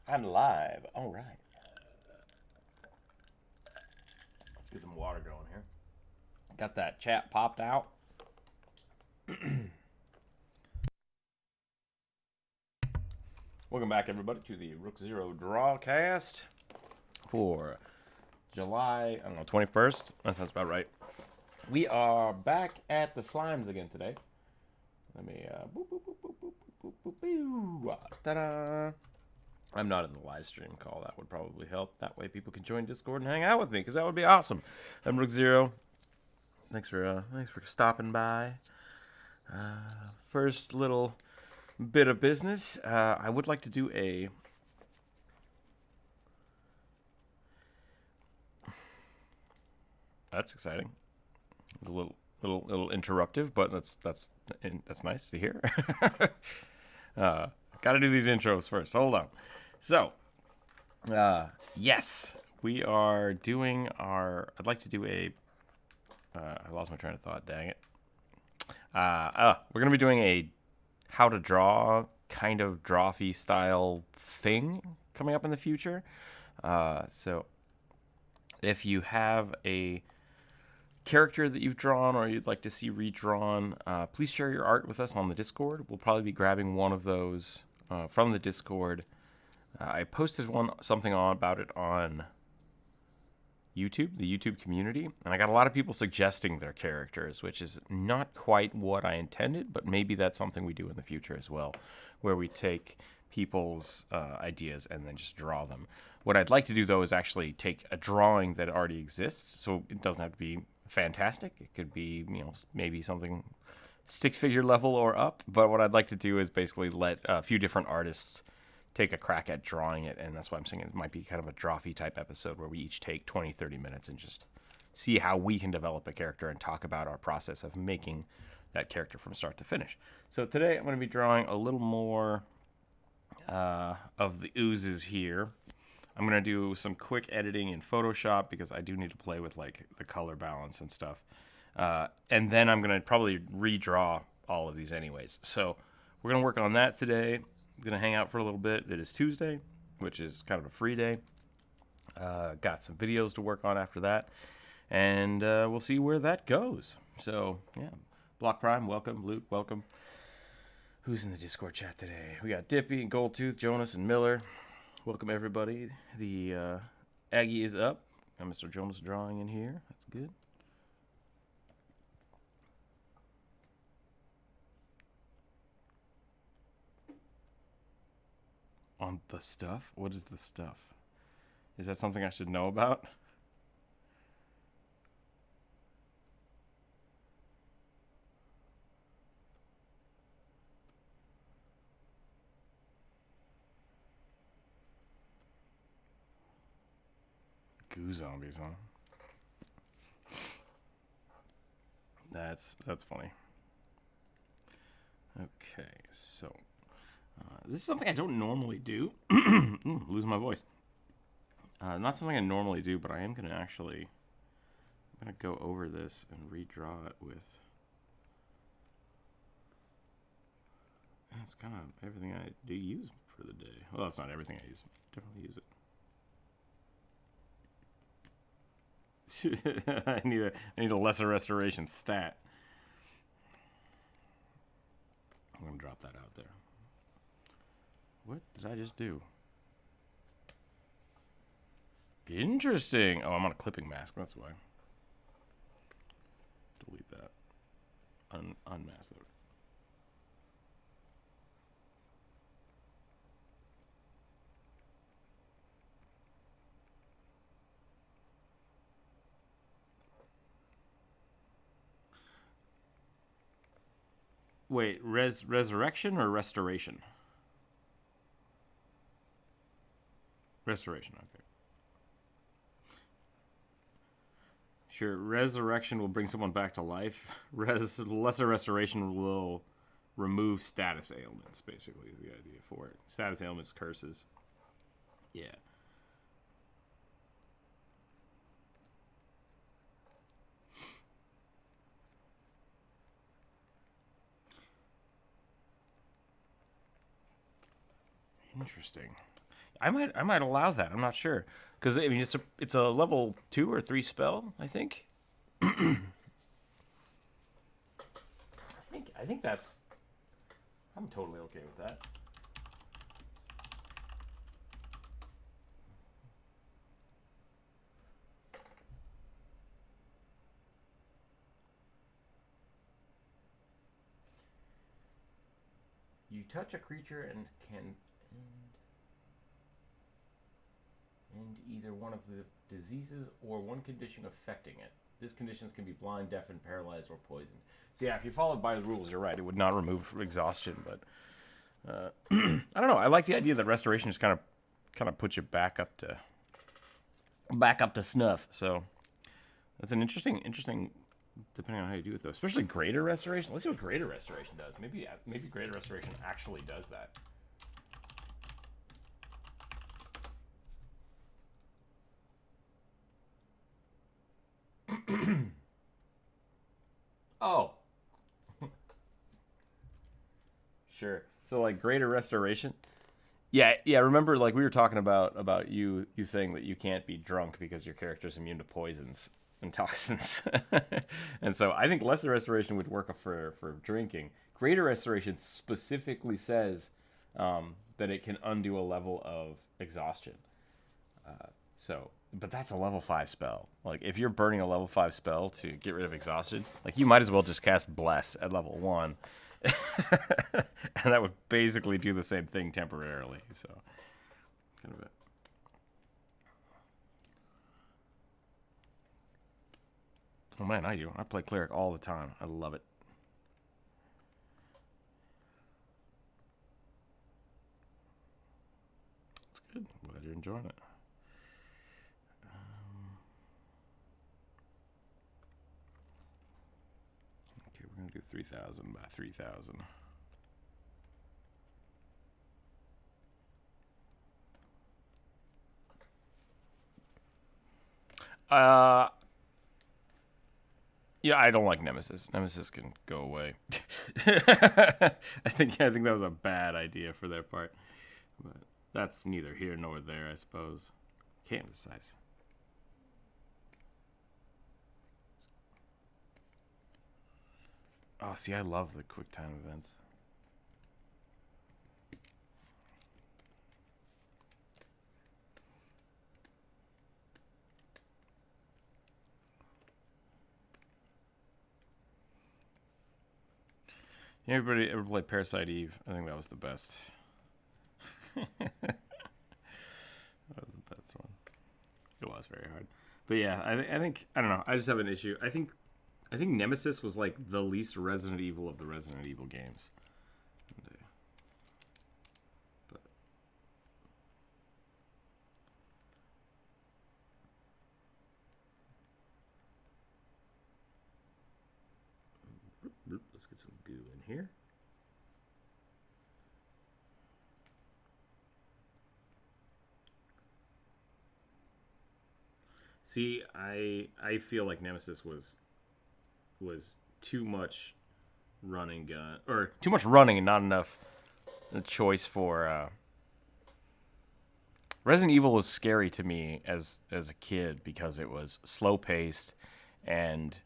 I'm live. All right. Let's get some water going here. Got that chat popped out. Welcome back, everybody, to the Rookzer0 Drawcast for July, 21st. That sounds about right. We are back at the slimes again today. Let me, boop, boop, boop, boop, boop, boop, boop, boop. Ta-da! I'm not in the live stream call. That would probably help. That way people can join Discord and hang out with me, because that would be awesome. I'm Rookzer0. Thanks for stopping by. First little bit of business. I would like to do a That's exciting. It's a little interruptive, but that's nice to hear. Got to do these intros first. Hold on. So, yes, we are doing our. I'd like to do a. I lost my train of thought. Dang it. We're gonna be doing a how to draw kind of drawfee style thing coming up in the future. So, if you have a character that you've drawn or you'd like to see redrawn, please share your art with us on the Discord. We'll probably be grabbing one of those from the Discord. I posted something about it on YouTube, the YouTube community, and I got a lot of people suggesting their characters, which is not quite what I intended, but maybe that's something we do in the future as well, where we take people's ideas and then just draw them. What I'd like to do, though, is actually take a drawing that already exists, so it doesn't have to be fantastic. It could be, maybe something stick figure level or up, but what I'd like to do is basically let a few different artists take a crack at drawing it, and that's why I'm saying it might be kind of a drawfee type episode where we each take 20-30 minutes and just see how we can develop a character and talk about our process of making that character from start to finish. So today I'm going to be drawing a little more of the oozes here. I'm going to do some quick editing in Photoshop because I do need to play with like the color balance and stuff. And then I'm going to probably redraw all of these anyways. So we're going to work on that today. I'm going to hang out for a little bit. It is Tuesday, which is kind of a free day. Got some videos to work on after that. And we'll see where that goes. So, yeah. Block Prime, welcome. Luke, welcome. Who's in the Discord chat today? We got Dippy, Goldtooth, Jonas, and Miller. Welcome, everybody. The Aggie is up. Got Mr. Jonas drawing in here. That's good. On the stuff? What is the stuff? Is that something I should know about? Goo zombies, huh? That's funny. Okay, so this is something I don't normally do. Losing my voice. Not something I normally do, but I am gonna actually. I'm gonna go over this and redraw it with. That's kind of everything I do use for the day. Well, that's not everything I use. Definitely use it. I need a lesser restoration stat. I'm gonna drop that out there. What did I just do? Interesting. Oh, I'm on a clipping mask. That's why. Delete that. Unmask that. Wait, resurrection or restoration? Restoration, okay. Sure, resurrection will bring someone back to life. Lesser restoration will remove status ailments, basically, is the idea for it. Status ailments, curses. Yeah. Interesting. I might allow that. I'm not sure because I mean it's a level 2 or 3 spell. I think. I think that's. I'm totally okay with that. You touch a creature and can end either one of the diseases or one condition affecting it. These conditions can be blind, deafened, paralyzed, or poisoned. So yeah, if you followed by the rules, you're right. It would not remove exhaustion, but I don't know. I like the idea that restoration just kind of puts you back up to snuff. So that's an interesting. Depending on how you do it, though, especially greater restoration. Let's see what greater restoration does. Maybe greater restoration actually does that. Oh, sure. So like greater restoration. Yeah. Remember, like we were talking about you saying that you can't be drunk because your character's immune to poisons and toxins, and so I think lesser restoration would work for drinking. Greater restoration specifically says that it can undo a level of exhaustion. But that's a level 5 spell. Like if you're burning a level 5 spell to get rid of exhaustion, like you might as well just cast Bless at level 1. And that would basically do the same thing temporarily. So kind of it. Oh man, I do. I play cleric all the time. I love it. It's good. I'm glad you're enjoying it. Okay, we're gonna do 3,000 by 3,000. Yeah, I don't like Nemesis. Nemesis can go away. I think that was a bad idea for their part. But that's neither here nor there, I suppose. Canvas size. Oh, see, I love the quick time events. Everybody ever play Parasite Eve? I think that was the best. That was the best one. It was very hard, but yeah, I think I don't know. I just have an issue. I think Nemesis was like the least Resident Evil of the Resident Evil games. But let's get some goo in here. See, I feel like Nemesis was too much running gun or too much running and not enough choice for Resident Evil was scary to me as a kid because it was slow paced and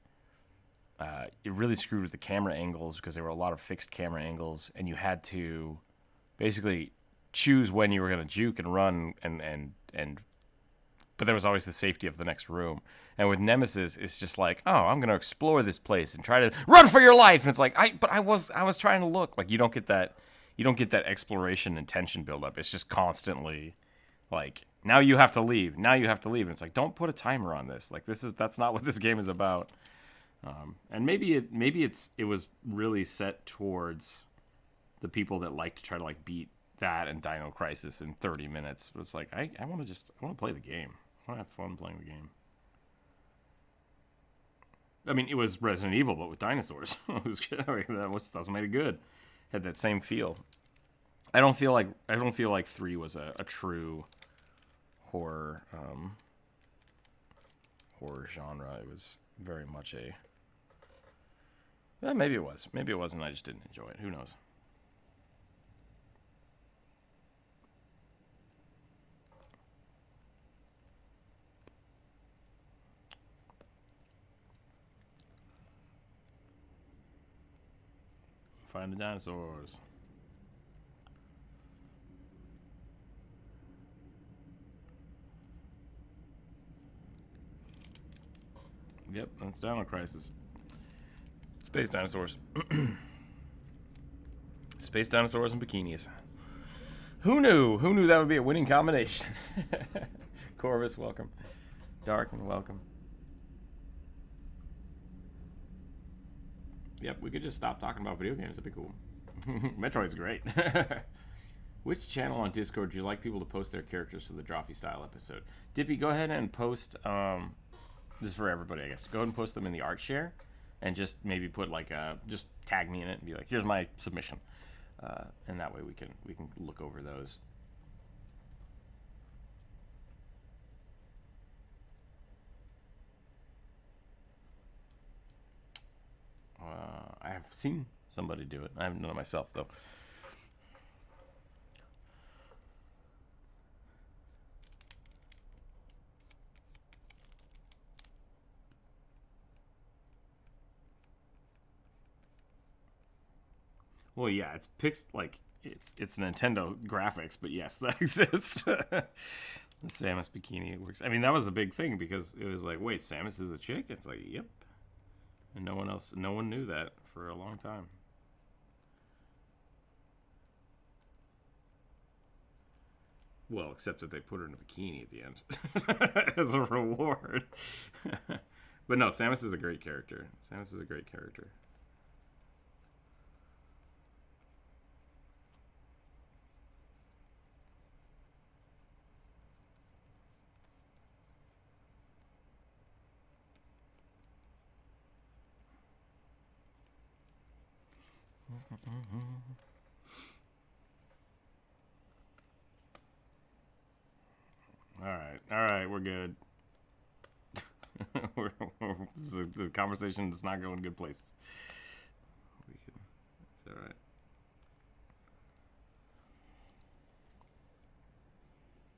it really screwed with the camera angles because there were a lot of fixed camera angles and you had to basically choose when you were going to juke and run and but there was always the safety of the next room. And with Nemesis, it's just like, oh, I'm going to explore this place and try to run for your life. And it's like, I was trying to look. Like you don't get that exploration and tension buildup. It's just constantly like, now you have to leave. Now you have to leave. And it's like, don't put a timer on this. Like that's not what this game is about. And maybe it was really set towards the people that like to try to like beat that and Dino Crisis in 30 minutes. But it's like, I want to play the game. I want to have fun playing the game. I mean, it was Resident Evil, but with dinosaurs. That's made it good. Had that same feel. I don't feel like 3 was a true horror genre. It was very much a. Maybe it was. Maybe it wasn't. I just didn't enjoy it. Who knows? Find the dinosaurs. Yep, that's Dino Crisis. Space dinosaurs. Space dinosaurs and bikinis. Who knew? Who knew that would be a winning combination? Corvus, welcome. Darkin, welcome. Yep, we could just stop talking about video games. That'd be cool. Metroid's great. Which channel on Discord do you like people to post their characters for the Drawfee style episode? Dippy, go ahead and post. This is for everybody, I guess. Go ahead and post them in the art share, and just maybe put like just tag me in it and be like, "Here's my submission," and that way we can look over those. I have seen somebody do it. I haven't done it myself, though. Well, yeah, it's Nintendo graphics, but yes, that exists. The Samus bikini works. I mean, that was a big thing because it was like, wait, Samus is a chick? It's like, yep. And no one knew that for a long time. Well, except that they put her in a bikini at the end as a reward. But no, Samus is a great character. Samus is a great character. All right, we're good. The conversation is not going good places. It's all right.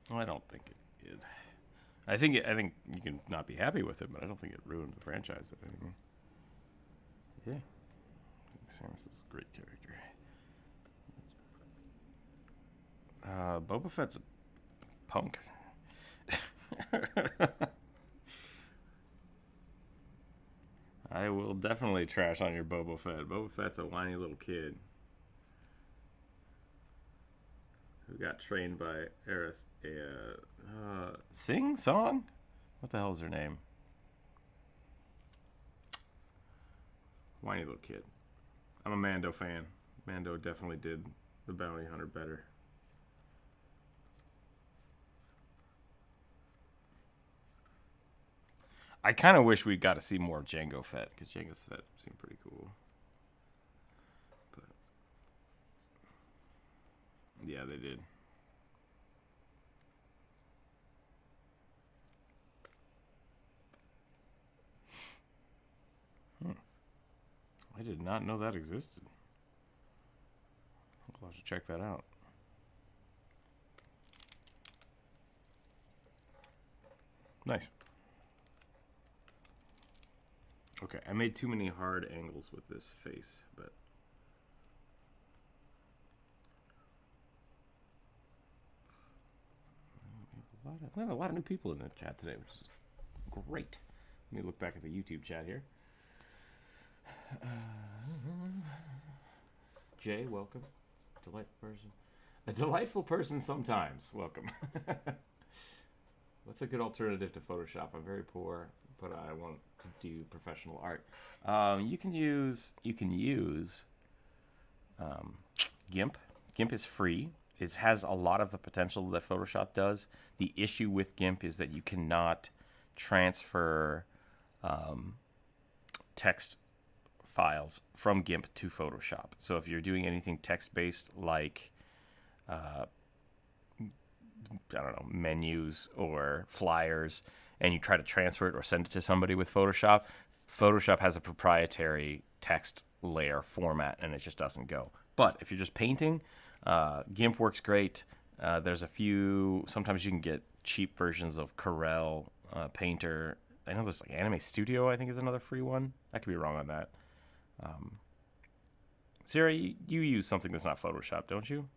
Well, I don't think it did. I think you can not be happy with it, but I don't think it ruined the franchise or anything. Yeah. Samus is a great character. Boba Fett's a punk. I will definitely trash on your Boba Fett. Boba Fett's a whiny little kid who got trained by Eris. Sing song? What the hell is her name? Whiny little kid. I'm a Mando fan. Mando definitely did the Bounty Hunter better. I kind of wish we got to see more of Jango Fett, because Jango Fett seemed pretty cool. But yeah, they did. I did not know that existed. I'll have to check that out. Nice. Okay, I made too many hard angles with this face, but we have a lot of new people in the chat today, which is great. Let me look back at the YouTube chat here. Jay, welcome. Delightful person. A delightful person sometimes. Welcome. What's a good alternative to Photoshop? I'm very poor, but I want to do professional art. You can use GIMP. GIMP is free. It has a lot of the potential that Photoshop does. The issue with GIMP is that you cannot transfer text files from GIMP to Photoshop. So if you're doing anything text-based like I don't know, menus or flyers, and you try to transfer it or send it to somebody with Photoshop, Photoshop has a proprietary text layer format, and it just doesn't go. But if you're just painting, GIMP works great. There's a few, sometimes you can get cheap versions of Corel, Painter. I know there's like Anime Studio, I think is another free one. I could be wrong on that. Sarah, you use something that's not Photoshop, don't you?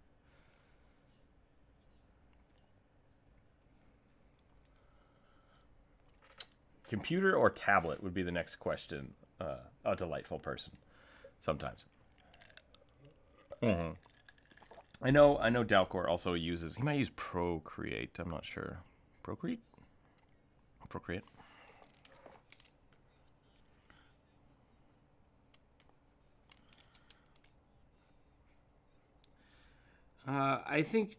Computer or tablet would be the next question. A delightful person, sometimes. I know Dalcor also uses. He might use Procreate. I'm not sure. Procreate. I think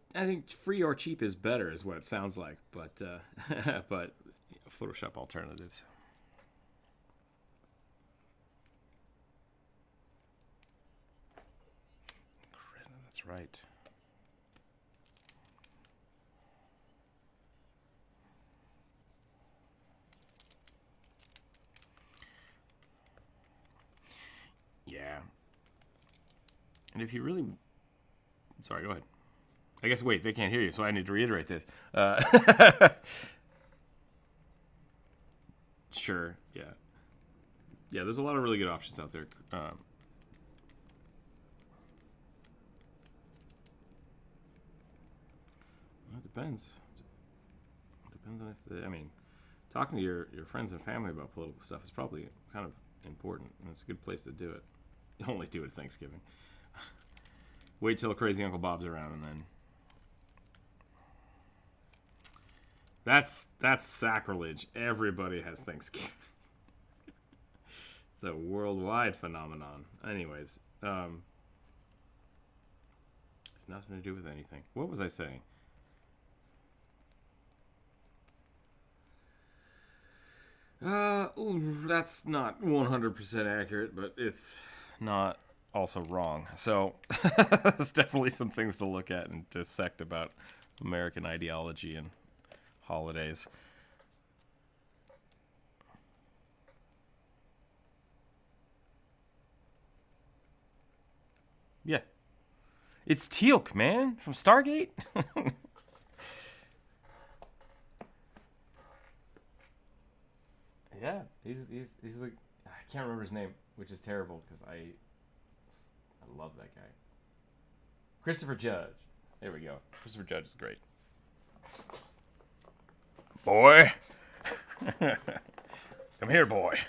free or cheap is better, is what it sounds like. But but Photoshop alternatives. That's right. Yeah. And if you really... Sorry, go ahead. I guess, wait, they can't hear you, so I need to reiterate this. Sure, yeah. Yeah, there's a lot of really good options out there. It depends. Depends on if I mean, talking to your friends and family about political stuff is probably kind of important, and it's a good place to do it. You only do it at Thanksgiving. Wait till Crazy Uncle Bob's around, and then that's sacrilege. Everybody has Thanksgiving. It's a worldwide phenomenon. Anyways, it's nothing to do with anything. What was I saying? That's not 100% accurate, but it's not also wrong. So there's definitely some things to look at and dissect about American ideology and holidays. Yeah. It's Teal'c, man, from Stargate. Yeah, he's like, I can't remember his name, which is terrible because I love that guy. Christopher Judge. There we go. Christopher Judge is great. Boy. Come here, boy.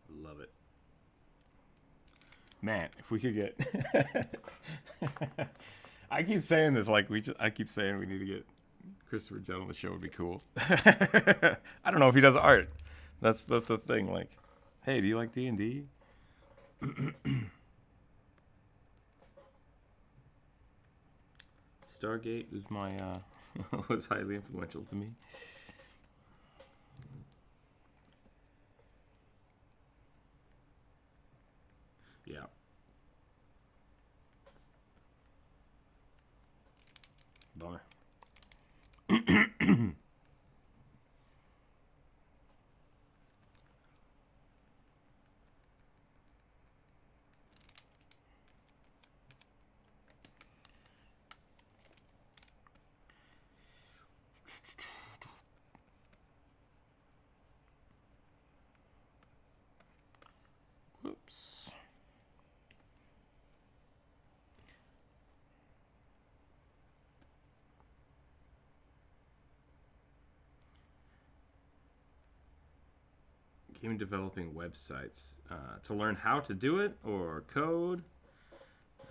Love it. Man, if we could get... I keep saying this, like, I keep saying we need to get Christopher Judd on the show. Would be cool. I don't know if he does art. That's the thing. Like, hey, do you like D&D? Stargate was was highly influential to me. Yeah. Bummer. Whoops. Game developing websites to learn how to do it or code.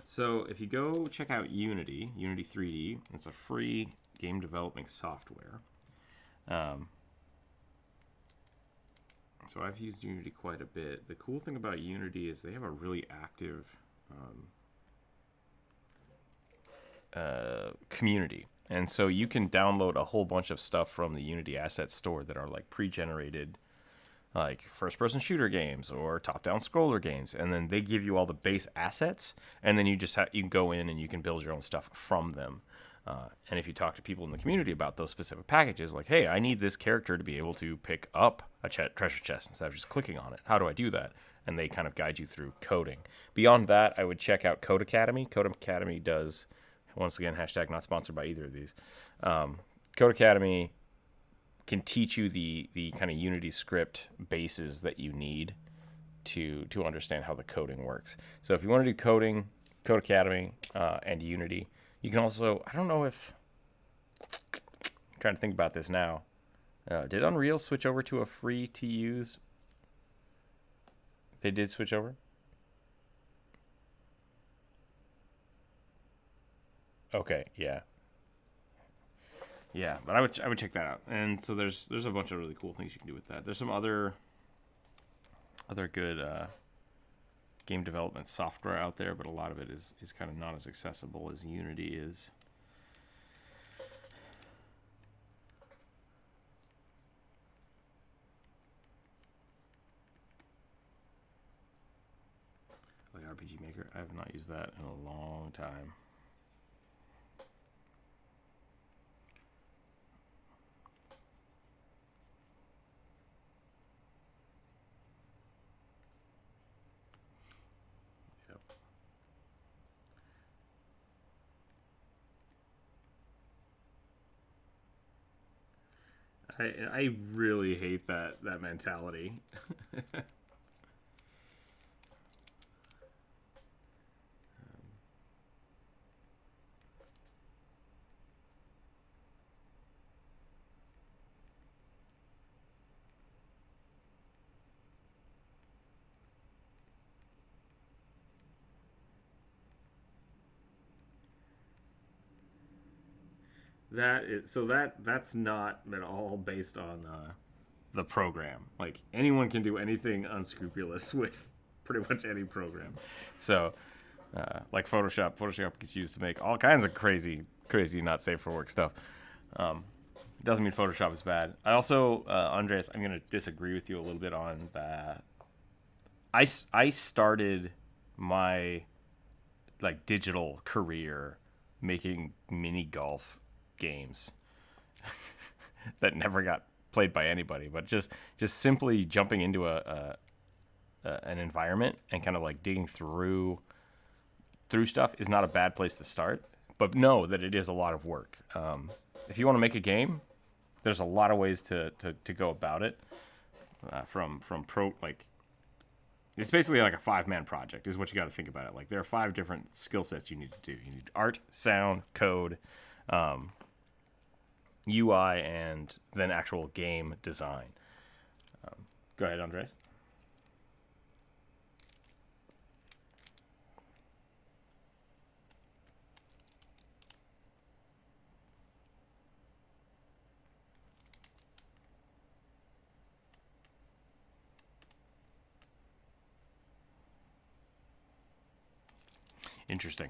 So if you go check out Unity 3D, it's a free game developing software. So I've used Unity quite a bit. The cool thing about Unity is they have a really active community. And so you can download a whole bunch of stuff from the Unity asset store that are like pre-generated, like first-person shooter games or top-down scroller games, and then they give you all the base assets, and then you just you can go in and you can build your own stuff from them. And if you talk to people in the community about those specific packages, like, hey, I need this character to be able to pick up a treasure chest instead of just clicking on it. How do I do that? And they kind of guide you through coding. Beyond that, I would check out Code Academy. Code Academy does Once again, hashtag not sponsored by either of these. Code Academy can teach you the kind of Unity script bases that you need to understand how the coding works. So if you want to do coding, Code Academy and Unity, you can also, I don't know if, I'm trying to think about this now. Did Unreal switch over to a free to use? They did switch over? Okay, yeah. Yeah, but I would check that out. And so there's a bunch of really cool things you can do with that. There's some other good game development software out there, but a lot of it is kind of not as accessible as Unity is. Like RPG Maker, I have not used that in a long time. I really hate that mentality. That's not at all based on the program. Like anyone can do anything unscrupulous with pretty much any program. So like Photoshop gets used to make all kinds of crazy not safe for work stuff. Doesn't mean Photoshop is bad. I also Andres, I'm gonna disagree with you a little bit on that. I started my like digital career making mini golf games that never got played by anybody, but just simply jumping into an environment and kind of like digging through stuff is not a bad place to start, but know that it is a lot of work. If you want to make a game, there's a lot of ways to go about it. From pro, like it's basically like a 5-man project is what you got to think about it. Like there are 5 different skill sets you need to do. You need art, sound, code, UI, and then actual game design. Go ahead, Andres. Interesting.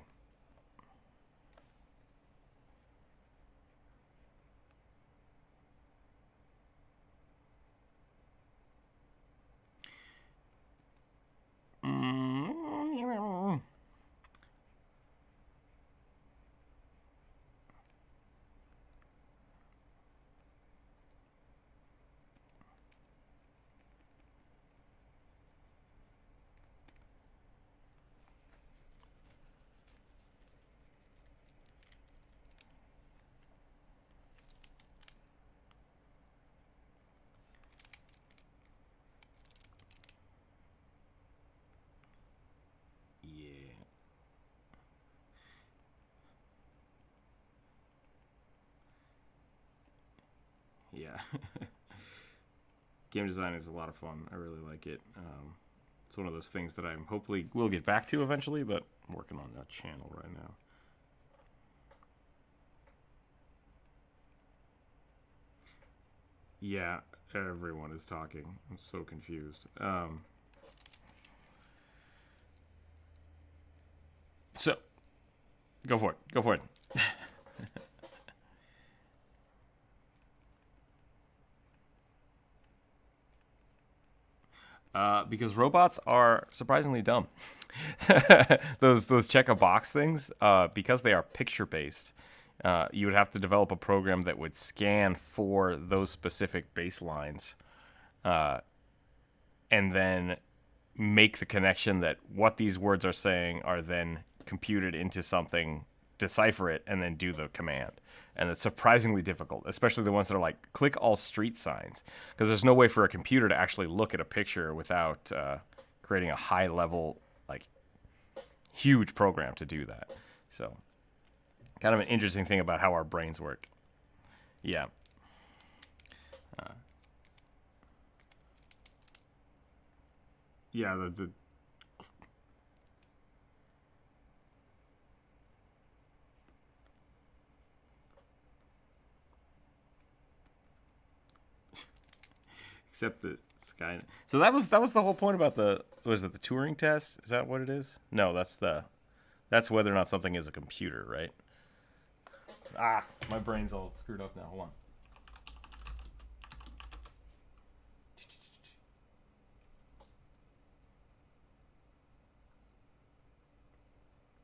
Yeah. Game design is a lot of fun. I really like it. It's one of those things that I'm hopefully will get back to eventually, but I'm working on that channel right now. Yeah, everyone is talking. I'm so confused. So, go for it. Go for it. Because robots are surprisingly dumb. those check a box things, because they are picture based, you would have to develop a program that would scan for those specific baselines, and then make the connection that what these words are saying are then computed into something decipher it and then do the command. And it's surprisingly difficult, especially the ones that are like click all street signs, because there's no way for a computer to actually look at a picture without creating a high level, like huge program to do that. So kind of an interesting thing about how our brains work. Yeah. Yeah, the except the Sky. So that was the whole point about the, was it the Turing test? Is that what it is? No, that's whether or not something is a computer, right? Ah, my brain's all screwed up now. Hold on.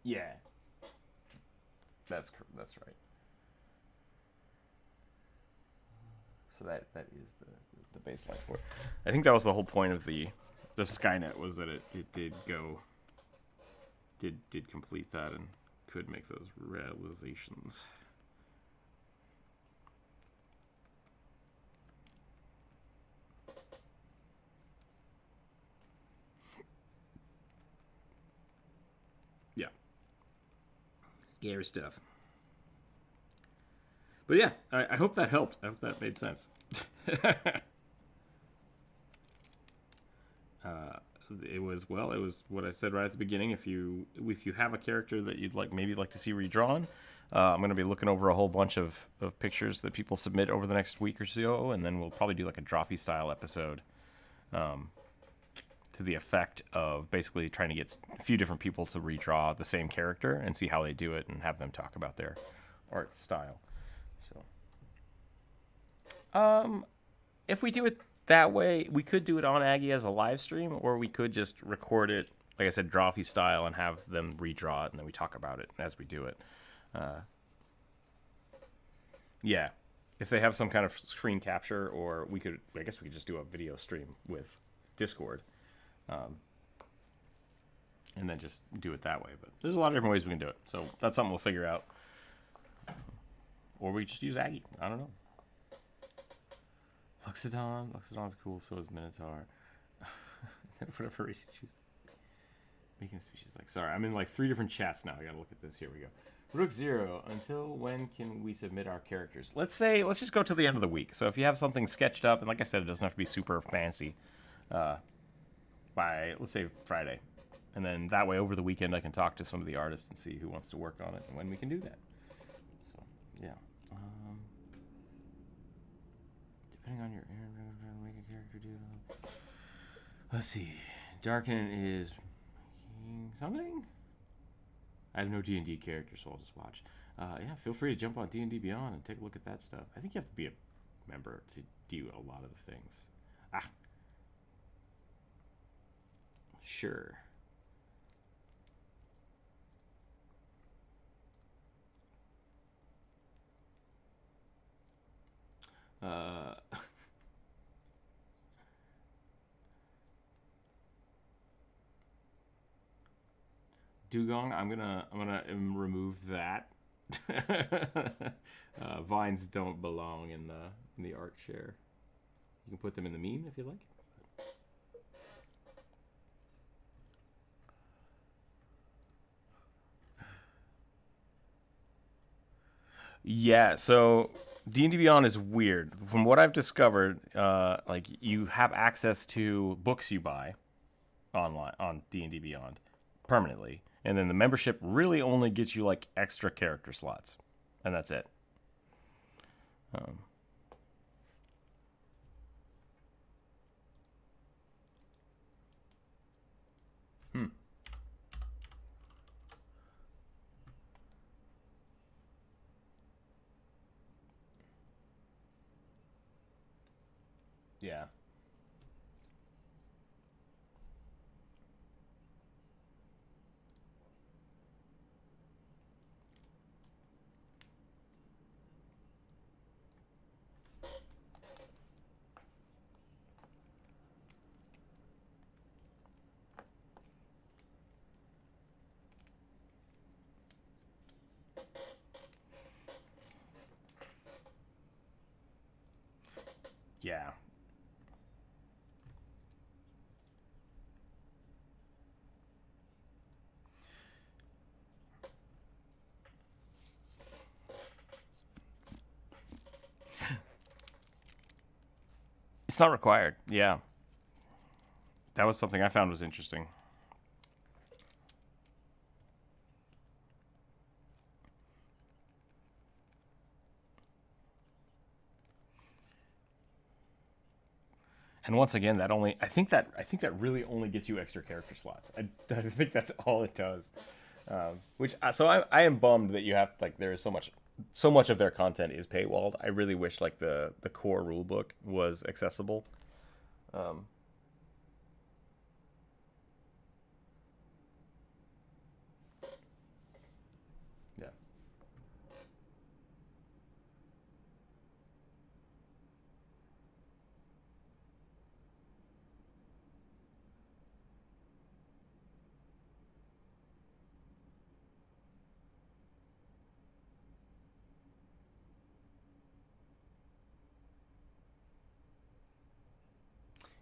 Yeah, that's right. So that is the baseline for it. I think that was the whole point of the Skynet, was that it did complete that and could make those realizations. Yeah. Scary stuff. But yeah, I hope that helped. I hope that made sense. It was what I said right at the beginning. If you have a character that you'd maybe like to see redrawn, I'm going to be looking over a whole bunch of pictures that people submit over the next week or so, and then we'll probably do like a Drawfee style episode, to the effect of basically trying to get a few different people to redraw the same character and see how they do it and have them talk about their art style. So, if we do it that way, we could do it on Aggie as a live stream, or we could just record it, like I said, Drawfee style, and have them redraw it, and then we talk about it as we do it. Yeah, if they have some kind of screen capture, or I guess we could just do a video stream with Discord, and then just do it that way. But there's a lot of different ways we can do it, so that's something we'll figure out. Or we just use Aggie. I don't know. Luxodon's cool, so is Minotaur. Whatever race you choose. Making a species like. Sorry, I'm in like 3 different chats now. I gotta look at this. Here we go. Rookzer0, until when can we submit our characters? Let's just go to the end of the week. So if you have something sketched up, and like I said, it doesn't have to be super fancy, by, let's say, Friday. And then that way, over the weekend, I can talk to some of the artists and see who wants to work on it and when we can do that. So, yeah. Depending on your make a character do. Let's see. Darken is something. I have no D&D character, so I'll just watch. Yeah, feel free to jump on D&D Beyond and take a look at that stuff. I think you have to be a member to do a lot of the things. Sure. Dugong, I'm gonna remove that. Vines don't belong in the art share. You can put them in the meme if you like. Yeah, so D&D Beyond is weird. From what I've discovered, like you have access to books you buy online on D&D Beyond permanently, and then the membership really only gets you like extra character slots, and that's it. Yeah. Yeah. It's not required. Yeah. That was something I found was interesting. And once again, that only I think that really only gets you extra character slots. I think that's all it does. Which so I am bummed that you have like there is so much of their content is paywalled. I really wish like the core rulebook was accessible. Um, yeah.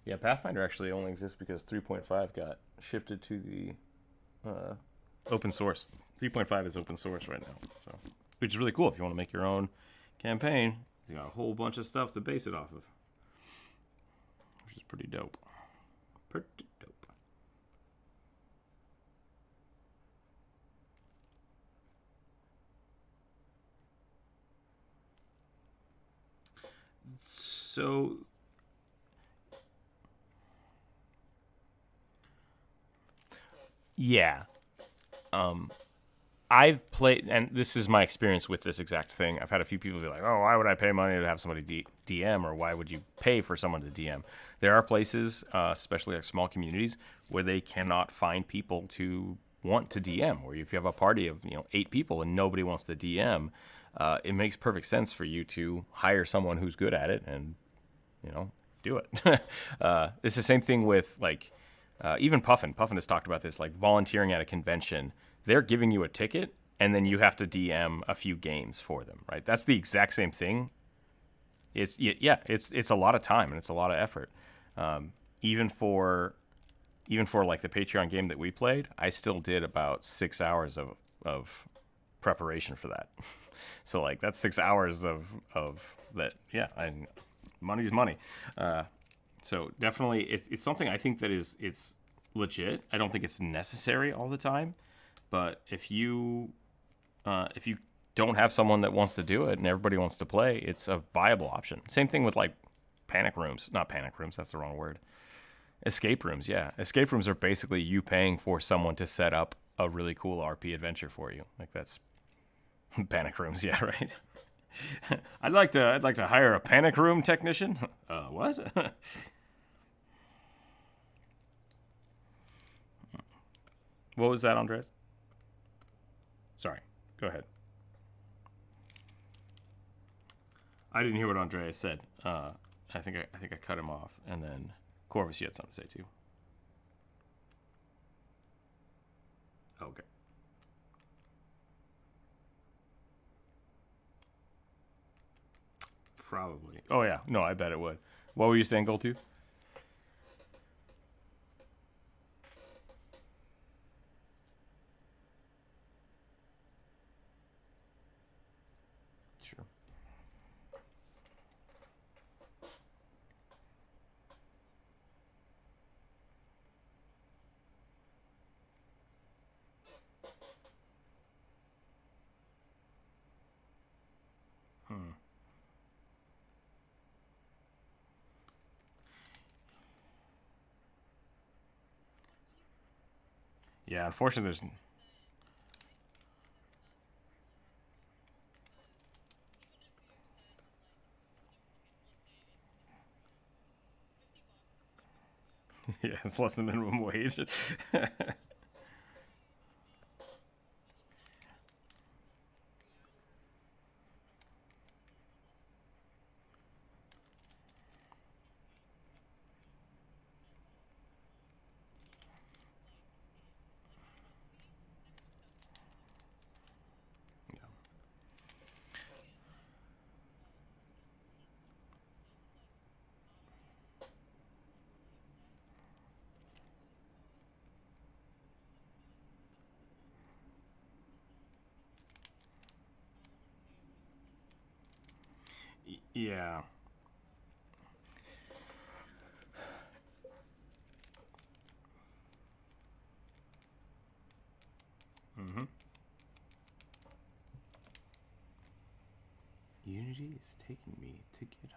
Yeah, Pathfinder actually only exists because 3.5 got shifted to the uh, open source. 3.5 is open source right now, so which is really cool if you want to make your own campaign. You got a whole bunch of stuff to base it off of, which is pretty dope. Pretty dope. So yeah, um, I've played, and this is my experience with this exact thing. I've had a few people be like, "Oh, why would I pay money to have somebody DM, or why would you pay for someone to DM?" There are places, especially like small communities, where they cannot find people to want to DM. Or if you have a party of 8 people and nobody wants to DM, it makes perfect sense for you to hire someone who's good at it and do it. It's the same thing with like even Puffin. Puffin has talked about this, like volunteering at a convention. They're giving you a ticket, and then you have to DM a few games for them, right? That's the exact same thing. It's a lot of time and it's a lot of effort. Um, even for like the Patreon game that we played, I still did about 6 hours of preparation for that. So like that's 6 hours of that. Yeah, money's money. So definitely, it's something I think that it's legit. I don't think it's necessary all the time, but if you don't have someone that wants to do it and everybody wants to play, it's a viable option. Same thing with like panic rooms. Not panic rooms. That's the wrong word. Escape rooms. Yeah, escape rooms are basically you paying for someone to set up a really cool RP adventure for you. Like that's panic rooms. Yeah, right. I'd like to hire a panic room technician. What? What was that, Andres? Sorry. Go ahead. I didn't hear what Andreas said. I think I cut him off, and then Corvus, you had something to say too. Okay. Probably. Oh yeah. No, I bet it would. What were you saying, Gold 2? Sure. Hmm. Yeah. Unfortunately, there's. Yeah, it's less than minimum wage. Yeah. Mm-hmm. Unity is taking me to GitHub.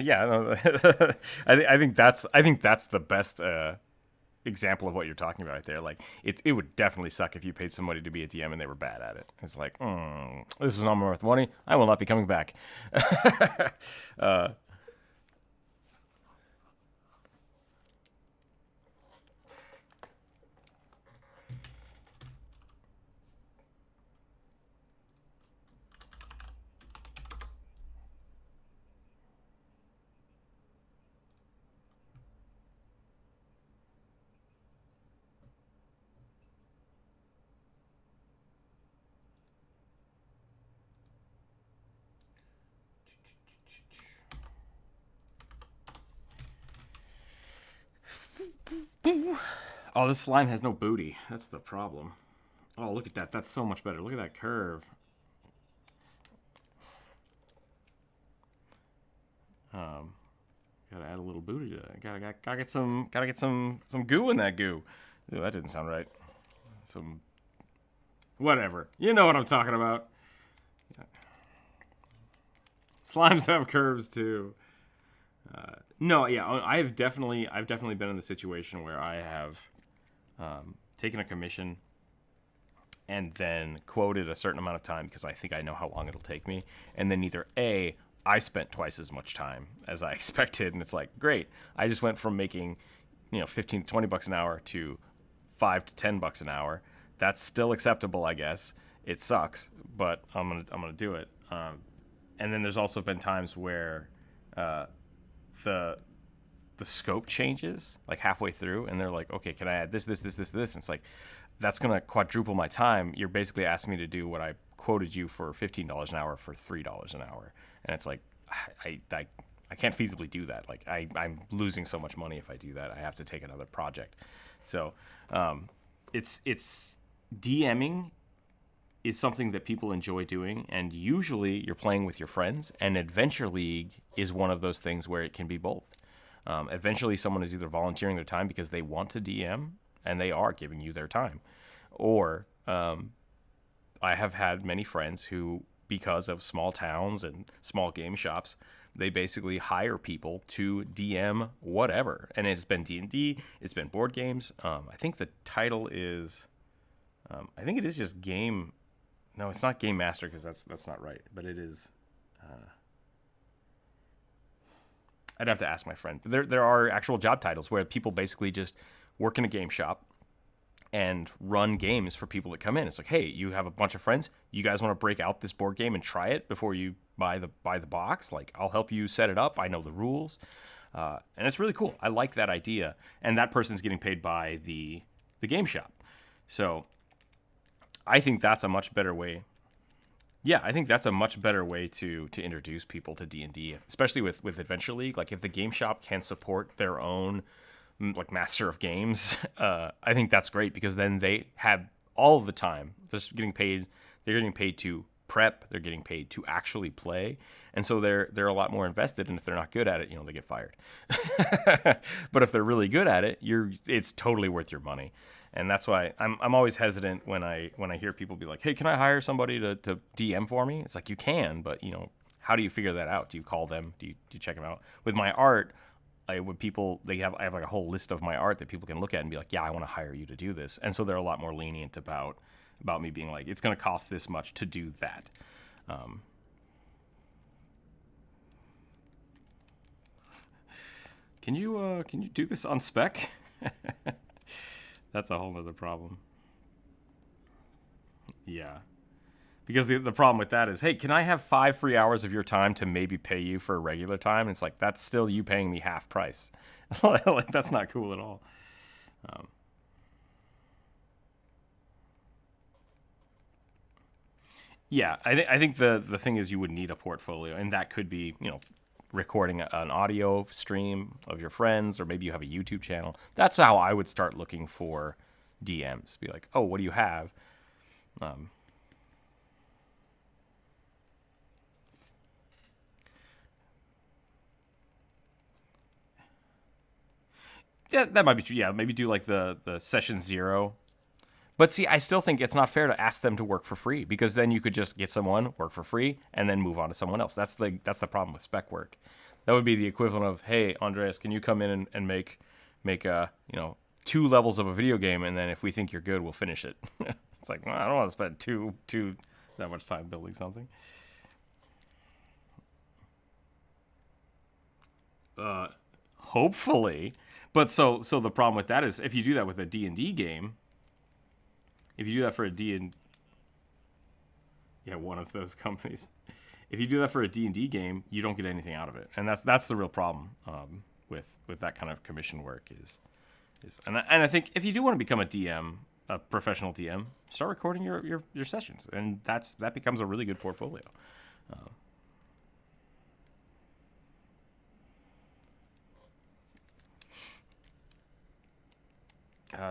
Yeah, no, I think that's the best example of what you're talking about right there. Like it would definitely suck if you paid somebody to be a DM and they were bad at it. It's like, this was not worth money. I will not be coming back. uh, oh, this slime has no booty. That's the problem. Oh, look at that. That's so much better. Look at that curve. Gotta add a little booty to that. Gotta get some goo in that goo. Ew, that didn't sound right. Some whatever. You know what I'm talking about. Yeah. Slimes have curves too. No, yeah, I've definitely been in the situation where I have taken a commission and then quoted a certain amount of time because I think I know how long it'll take me, and then either A, I spent twice as much time as I expected, and it's like, great, I just went from making, 15 to 20 bucks an hour to 5 to 10 bucks an hour. That's still acceptable, I guess. It sucks, but I'm gonna do it. And then there's also been times where the scope changes like halfway through, and they're like, okay, can I add this, and it's like, that's gonna quadruple my time. You're basically asking me to do what I quoted you for $15 an hour for $3 an hour, and it's like, I can't feasibly do that. Like I'm losing so much money if I do that. I have to take another project. So it's DMing is something that people enjoy doing, and usually you're playing with your friends, and Adventure League is one of those things where it can be both. Eventually someone is either volunteering their time because they want to DM and they are giving you their time, or I have had many friends who, because of small towns and small game shops, they basically hire people to DM whatever, and it's been D&D, it's been board games. I think the title is I think it is just game. No, it's not Game Master because that's not right. But it is. I'd have to ask my friend. There are actual job titles where people basically just work in a game shop and run games for people that come in. It's like, hey, you have a bunch of friends. You guys want to break out this board game and try it before you buy the box? Like, I'll help you set it up. I know the rules, and it's really cool. I like that idea. And that person's getting paid by the game shop. So I think that's a much better way. Yeah, I think that's a much better way to introduce people to D&D, especially with Adventure League. Like, if the game shop can support their own like master of games, I think that's great, because then they have all of the time. They're getting paid. They're getting paid to prep. They're getting paid to actually play, and so they're a lot more invested. And if they're not good at it, they get fired. But if they're really good at it, it's totally worth your money. And that's why I'm always hesitant when I hear people be like, hey, can I hire somebody to DM for me? It's like, you can, but how do you figure that out? Do you call them? Do you check them out? With my art, I have like a whole list of my art that people can look at and be like, yeah, I want to hire you to do this. And so they're a lot more lenient about me being like, it's going to cost this much to do that. Can you do this on spec? That's a whole other problem. Yeah. Because the problem with that is, hey, can I have 5 free hours of your time to maybe pay you for a regular time? And it's like, that's still you paying me half price. Like, that's not cool at all. Yeah, I think the thing is you would need a portfolio, and that could be, recording an audio stream of your friends, or maybe you have a YouTube channel. That's how I would start looking for DMs. Be like, oh, what do you have? Yeah, that might be true. Yeah, maybe do like the session 0. But see, I still think it's not fair to ask them to work for free, because then you could just get someone, work for free, and then move on to someone else. That's the problem with spec work. That would be the equivalent of, hey, Andreas, can you come in and make 2 levels of a video game, and then if we think you're good, we'll finish it. It's like, well, I don't want to spend two that much time building something. Hopefully. But so the problem with that is, if you do that with a D&D game, if you do that for a yeah, one of those companies. If you do that for a D&D game, you don't get anything out of it, and that's the real problem with that kind of commission work is and I think if you do want to become a DM, a professional DM, start recording your sessions, and that becomes a really good portfolio.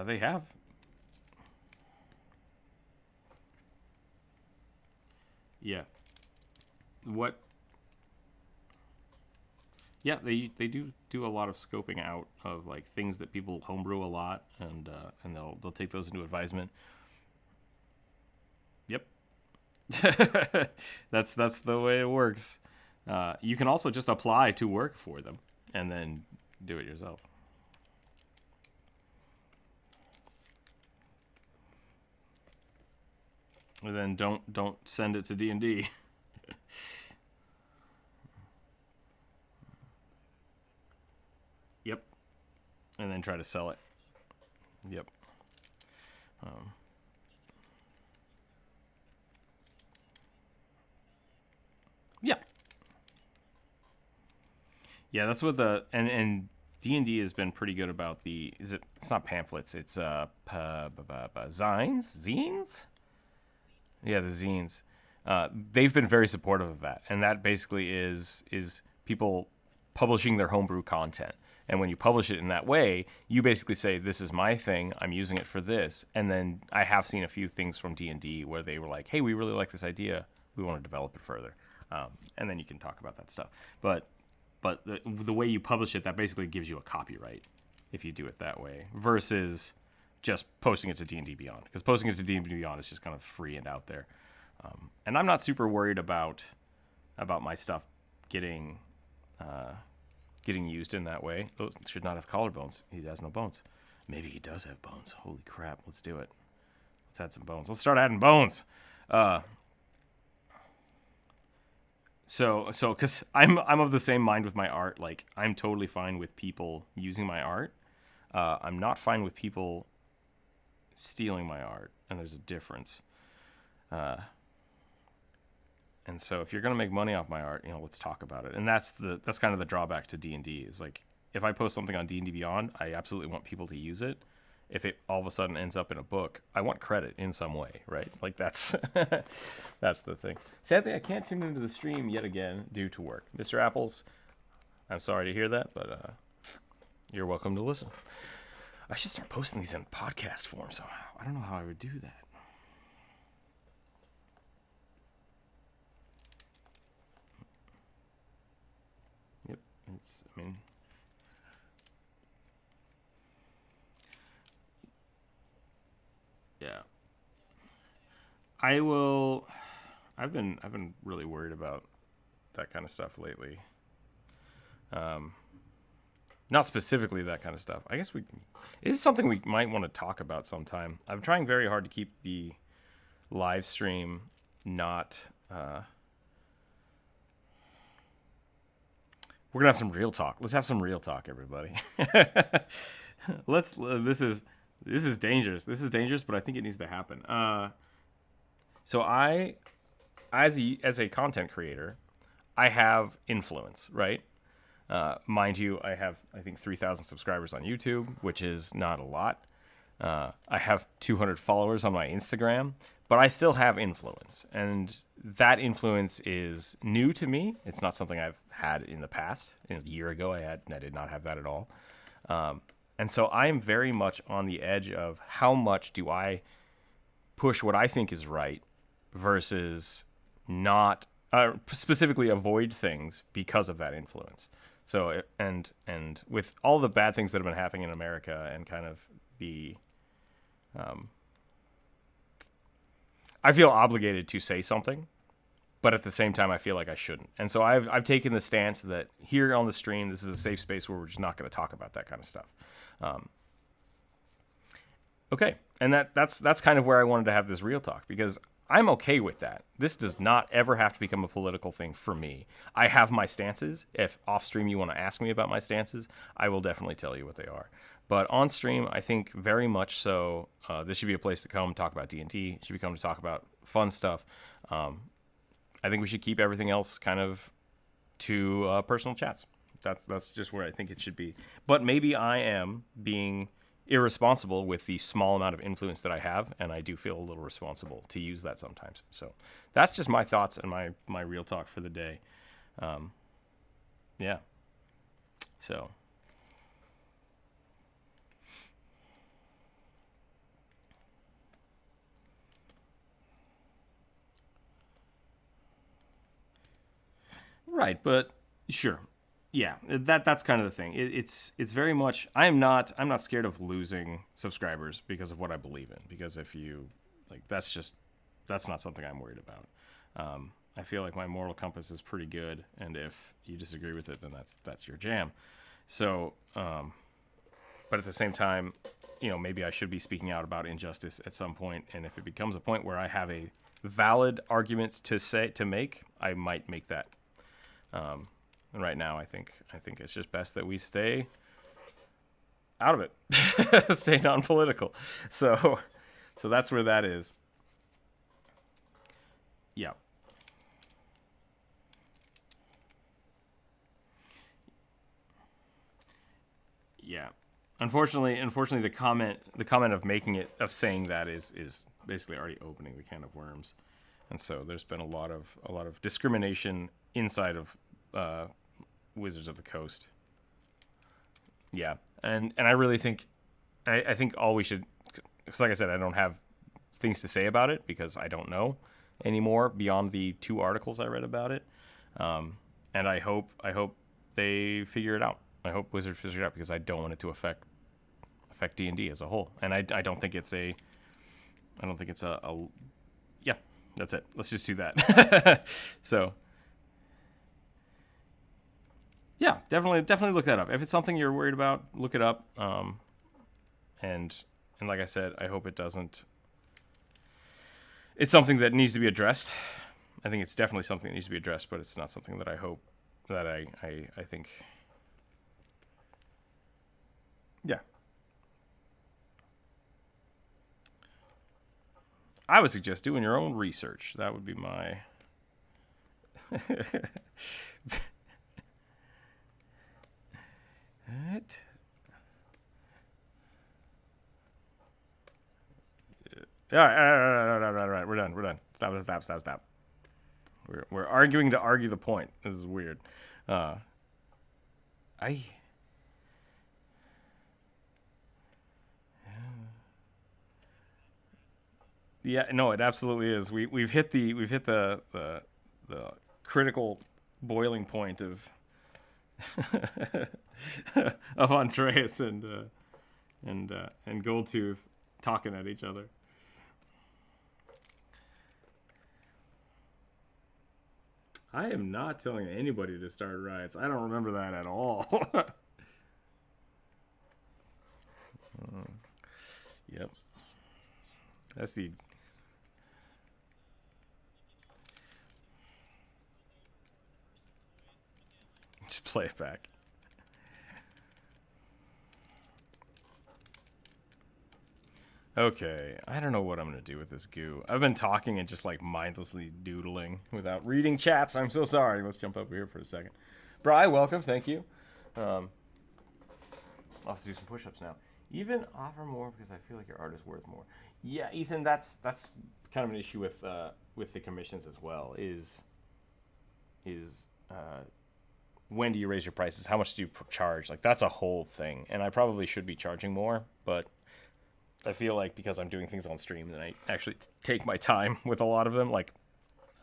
They have. Yeah. What? Yeah, they do a lot of scoping out of like things that people homebrew a lot, and they'll take those into advisement. Yep. That's the way it works. You can also just apply to work for them and then do it yourself. And then don't send it to D&D. Yep. And then try to sell it. Yep. Yeah. Yeah, that's what and D&D has been pretty good about it's not pamphlets, it's zines? Yeah, the zines. They've been very supportive of that, and that basically is people publishing their homebrew content. And when you publish it in that way, you basically say, this is my thing, I'm using it for this. And then I have seen a few things from D&D where they were like, hey, we really like this idea, we want to develop it further. And then you can talk about that stuff. But the way you publish it, that basically gives you a copyright if you do it that way, versus just posting it to D&D Beyond, because posting it to D&D Beyond is just kind of free and out there. And I'm not super worried about my stuff getting used in that way. Those should not have collarbones. He has no bones. Maybe he does have bones. Holy crap! Let's do it. Let's add some bones. Let's start adding bones. So because I'm of the same mind with my art. Like, I'm totally fine with people using my art. I'm not fine with people stealing my art, and there's a difference. And so if you're gonna make money off my art, let's talk about it. And that's kind of the drawback to D&D, is like, if I post something on D&D Beyond, I absolutely want people to use it. If it all of a sudden ends up in a book, I want credit in some way, right? Like, that's that's the thing. Sadly, I can't tune into the stream yet again due to work. Mr. Apples, I'm sorry to hear that, but you're welcome to listen. I should start posting these in podcast form somehow. I don't know how I would do that. Yep, yeah. I've been really worried about that kind of stuff lately. Not specifically that kind of stuff. I guess it is something we might want to talk about sometime. I'm trying very hard to keep the live stream not we're gonna have some real talk. Let's have some real talk, everybody. This is dangerous. This is dangerous, but I think it needs to happen. So I, as a content creator, I have influence, right? Mind you, I have, I think, 3,000 subscribers on YouTube, which is not a lot. I have 200 followers on my Instagram, but I still have influence. And that influence is new to me. It's not something I've had in the past. A year ago, I did not have that at all. And so I am very much on the edge of how much do I push what I think is right versus not, specifically avoid things because of that influence. So, and with all the bad things that have been happening in America and kind of the, I feel obligated to say something, but at the same time, I feel like I shouldn't. And so I've taken the stance that here on the stream, this is a safe space where we're just not going to talk about that kind of stuff. Okay, and that's kind of where I wanted to have this real talk, because I'm okay with that. This does not ever have to become a political thing for me. I have my stances. If off stream you want to ask me about my stances, I will definitely tell you what they are. But on stream, I think very much so, this should be a place to come talk about D&D. Should be come to talk about fun stuff. I think we should keep everything else kind of to personal chats. That's just where I think it should be. But maybe I am being irresponsible with the small amount of influence that I have, and I do feel a little responsible to use that sometimes. So that's just my thoughts and my real talk for the day. Yeah. So. Right, but sure. Yeah, that's kind of the thing. It's very much, I'm not scared of losing subscribers because of what I believe in, because if you like, that's not something I'm worried about. I feel like my moral compass is pretty good, and if you disagree with it, then that's your jam. So but at the same time, maybe I should be speaking out about injustice at some point, and if it becomes a point where I have a valid argument to make, I might make that. And right now, I think it's just best that we stay out of it, stay non-political. So that's where that is. Yeah. Yeah. Unfortunately, the comment of saying that is basically already opening the can of worms, and so there's been a lot of discrimination inside of Wizards of the Coast. Yeah, and I really think, I think all we should, because like I said, I don't have things to say about it because I don't know anymore beyond the 2 articles I read about it, and I hope they figure it out. I hope Wizards figures it out, because I don't want it to affect D&D as a whole, and I don't think it's a yeah. That's it. Let's just do that. So. Yeah, definitely look that up. If it's something you're worried about, look it up. And like I said, I hope it doesn't. It's something that needs to be addressed. I think it's definitely something that needs to be addressed, but it's not something that I hope that I think. Yeah. I would suggest doing your own research. That would be my. What? All right. We're done. Stop. We're arguing to argue the point. This is weird. Yeah, no, it absolutely is. We've hit the critical boiling point of of Andreas and Goldtooth talking at each other. I am not telling anybody to start riots. I don't remember that at all. Yep. That's the. Just play it back. Okay, I don't know what I'm going to do with this goo. I've been talking and just like mindlessly doodling without reading chats. I'm so sorry. Let's jump over here for a second. Bri, welcome. Thank you. I'll have to do some push-ups now. Even offer more because I feel like your art is worth more. Yeah, Ethan, that's kind of an issue with the commissions as well. Is when do you raise your prices? How much do you charge? Like, that's a whole thing. And I probably should be charging more, but I feel like because I'm doing things on stream and I actually take my time with a lot of them, like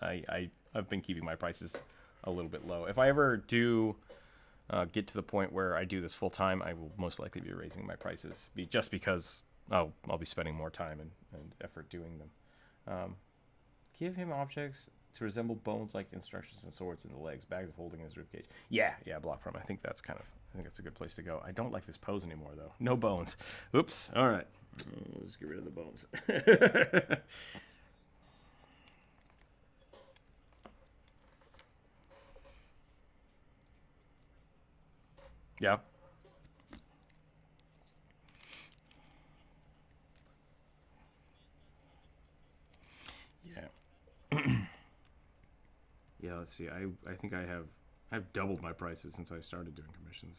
I've been keeping my prices a little bit low. If I ever do get to the point where I do this full time, I will most likely be raising my prices, just because I'll be spending more time and effort doing them. Give him objects to resemble bones like instructions and swords in the legs, bags of holding in his ribcage. Yeah, block from. I think that's a good place to go. I don't like this pose anymore though. No bones. Oops. All right. Let's get rid of the bones. Yeah. Yeah. Yeah, let's see. I think I've doubled my prices since I started doing commissions.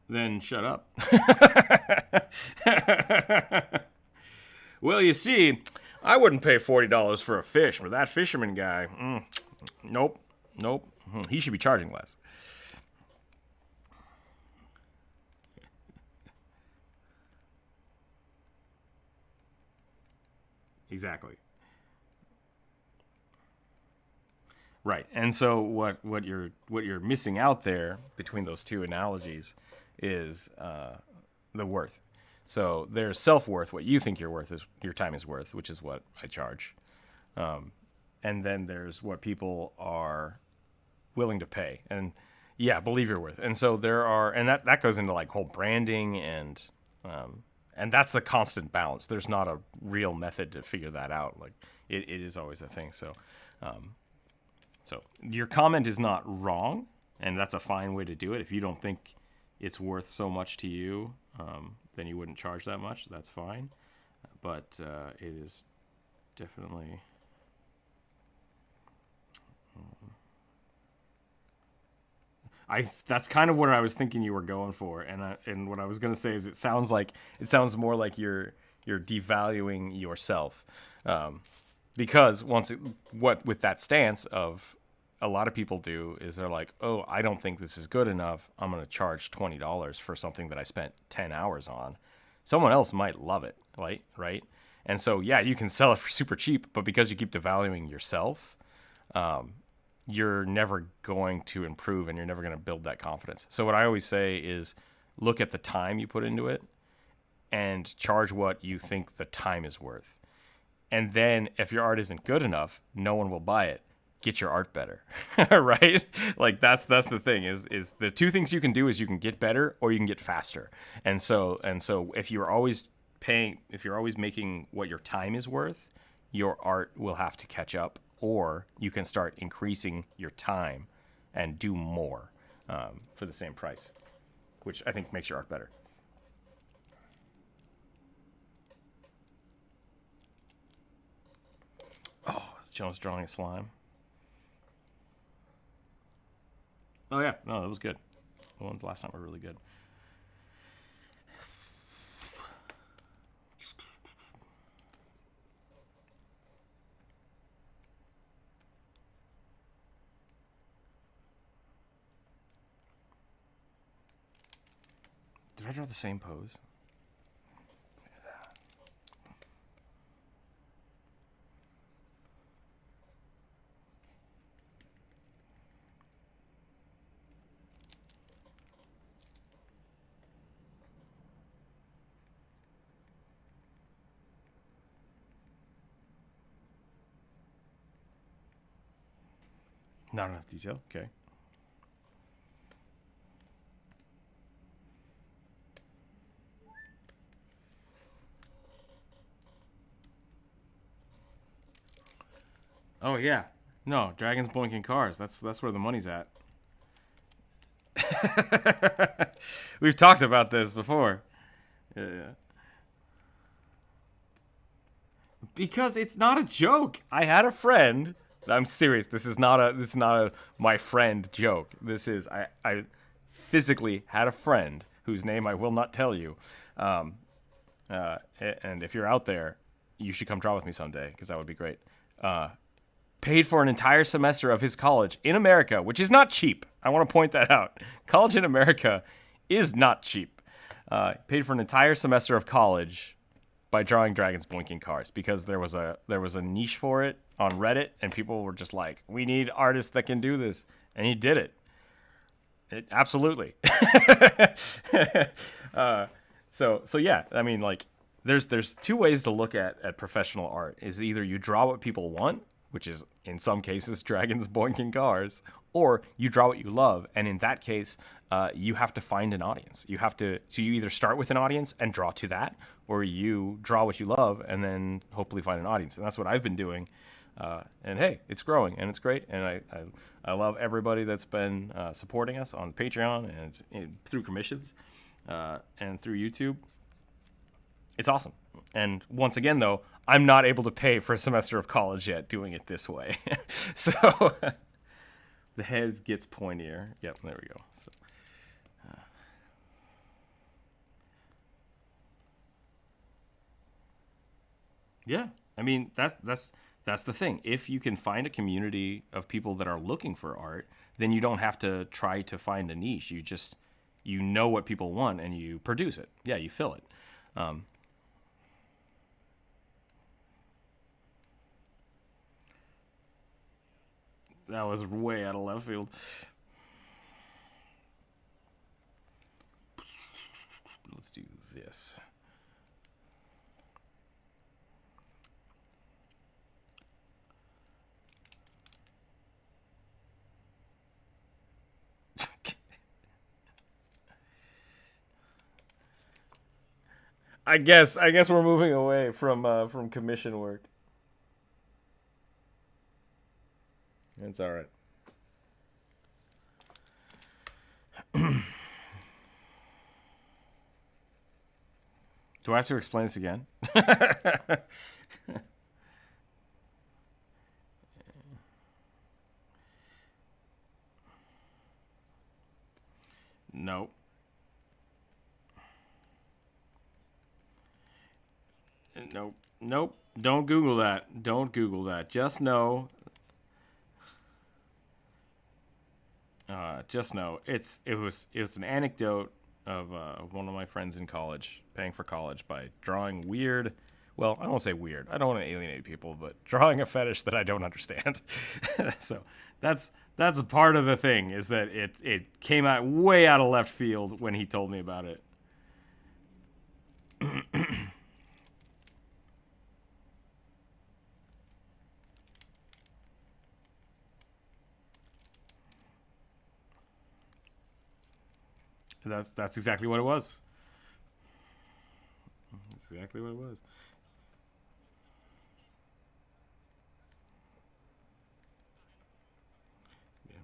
Then shut up. Well, you see, I wouldn't pay $40 for a fish, but that fisherman guy, nope. He should be charging less. Exactly. Right. And so what you're missing out there between those two analogies is the worth. So there's self-worth, what you think your time is worth, which is what I charge. And then there's what people are willing to pay. And yeah, believe your worth. And so that goes into like whole branding and that's the constant balance. There's not a real method to figure that out. Like it is always a thing. So your comment is not wrong, and that's a fine way to do it. If you don't think it's worth so much to you, then you wouldn't charge that much. That's fine. But it is definitely... that's kind of what I was thinking you were going for, and what I was going to say is it sounds more like you're devaluing yourself, because with that stance of a lot of people do is they're like, oh, I don't think this is good enough. I'm going to charge $20 for something that I spent 10 hours on. Someone else might love it, right? And so yeah, you can sell it for super cheap, but because you keep devaluing yourself, you're never going to improve and you're never going to build that confidence. So what I always say is look at the time you put into it and charge what you think the time is worth. And then if your art isn't good enough, no one will buy it. Get your art better, right? Like that's the thing is the two things you can do is you can get better or you can get faster. And so if you're always making what your time is worth, your art will have to catch up, or you can start increasing your time and do more for the same price, which I think makes your art better. Oh, Jonas drawing a slime. Oh yeah, no, that was good. The ones last time were really good. Did I draw the same pose? Not enough detail. Okay. Oh yeah. No, dragons boinking cars. That's where the money's at. We've talked about this before. Yeah. Because it's not a joke. I had a friend. I'm serious. This is not a my friend joke. This is I physically had a friend whose name I will not tell you. And if you're out there, you should come draw with me someday because that would be great. Paid for an entire semester of his college in America, which is not cheap. I want to point that out. College in America is not cheap. Paid for an entire semester of college by drawing dragons boinking cars because there was a niche for it on Reddit, and people were just like, "We need artists that can do this," and he did it. Absolutely. So yeah, I mean, like, there's two ways to look at professional art. Is either you draw what people want, which is in some cases dragons boinking cars, or you draw what you love, and in that case, you have to find an audience. You either start with an audience and draw to that, or you draw what you love and then hopefully find an audience. And that's what I've been doing. And hey, it's growing and it's great. And I love everybody that's been supporting us on Patreon and through commissions and through YouTube. It's awesome. And once again, though, I'm not able to pay for a semester of college yet doing it this way. So the head gets pointier. Yep, there we go. So, yeah, I mean, that's the thing. If you can find a community of people that are looking for art, then you don't have to try to find a niche. You know what people want and you produce it. Yeah, you fill it. That was way out of left field. Let's do this. I guess we're moving away from commission work. It's all right. Do I have to explain this again? Nope. Nope. Nope. Don't Google that. Don't Google that. Just know. It was an anecdote of one of my friends in college paying for college by drawing weird. Well, I don't want to say weird. I don't want to alienate people, but drawing a fetish that I don't understand. So that's a part of the thing is that it came out way out of left field when he told me about it. That's exactly what it was. That's exactly what it was. Yeah.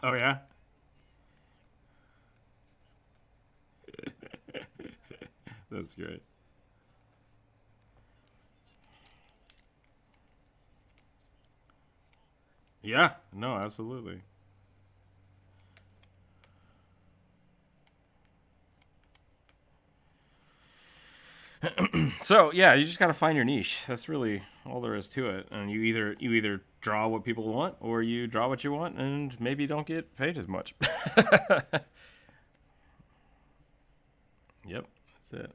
Oh yeah. That's great. Yeah. No, absolutely. So yeah, you just gotta find your niche. That's really all there is to it. And you either draw what people want, or you draw what you want, and maybe don't get paid as much. Yep, that's it.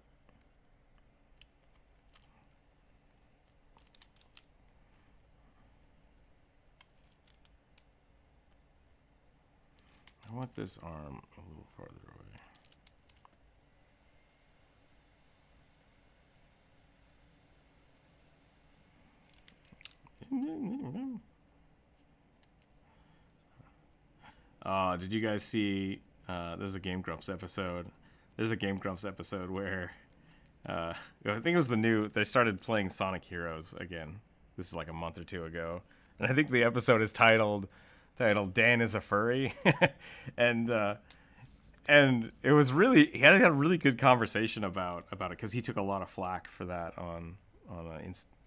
I want this arm a little farther away. Did you guys see? There's a Game Grumps episode. There's a Game Grumps episode where I think it was they started playing Sonic Heroes again. This is like a month or two ago, and I think the episode is titled "Dan is a Furry," and it was he had a really good conversation about it because he took a lot of flack for that on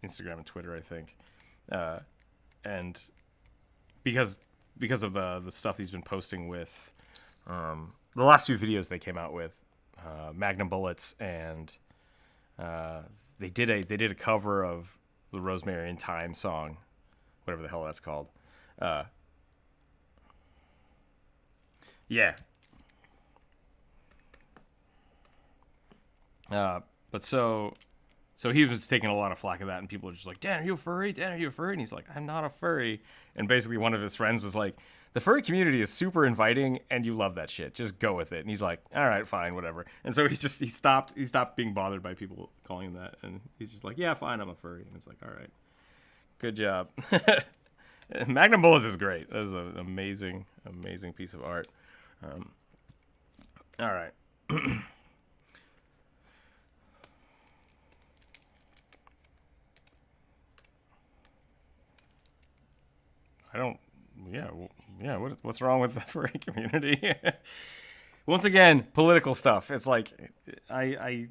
Instagram and Twitter, I think, and because of the stuff he's been posting with the last few videos they came out with Magnum Bullets, and they did a cover of the Rosemary and Thyme song, whatever the hell that's called. Yeah. But so he was taking a lot of flack of that, and people were just like, Dan, are you a furry? Dan, are you a furry? And he's like, I'm not a furry. And basically one of his friends was like, the furry community is super inviting, and you love that shit. Just go with it. And he's like, all right, fine, whatever. And so he stopped being bothered by people calling him that. And he's just like, yeah, fine, I'm a furry. And it's like, all right, good job. Magnum Bullets is great. That is an amazing piece of art. All right. What's wrong with the furry community? Once again, political stuff. It's like I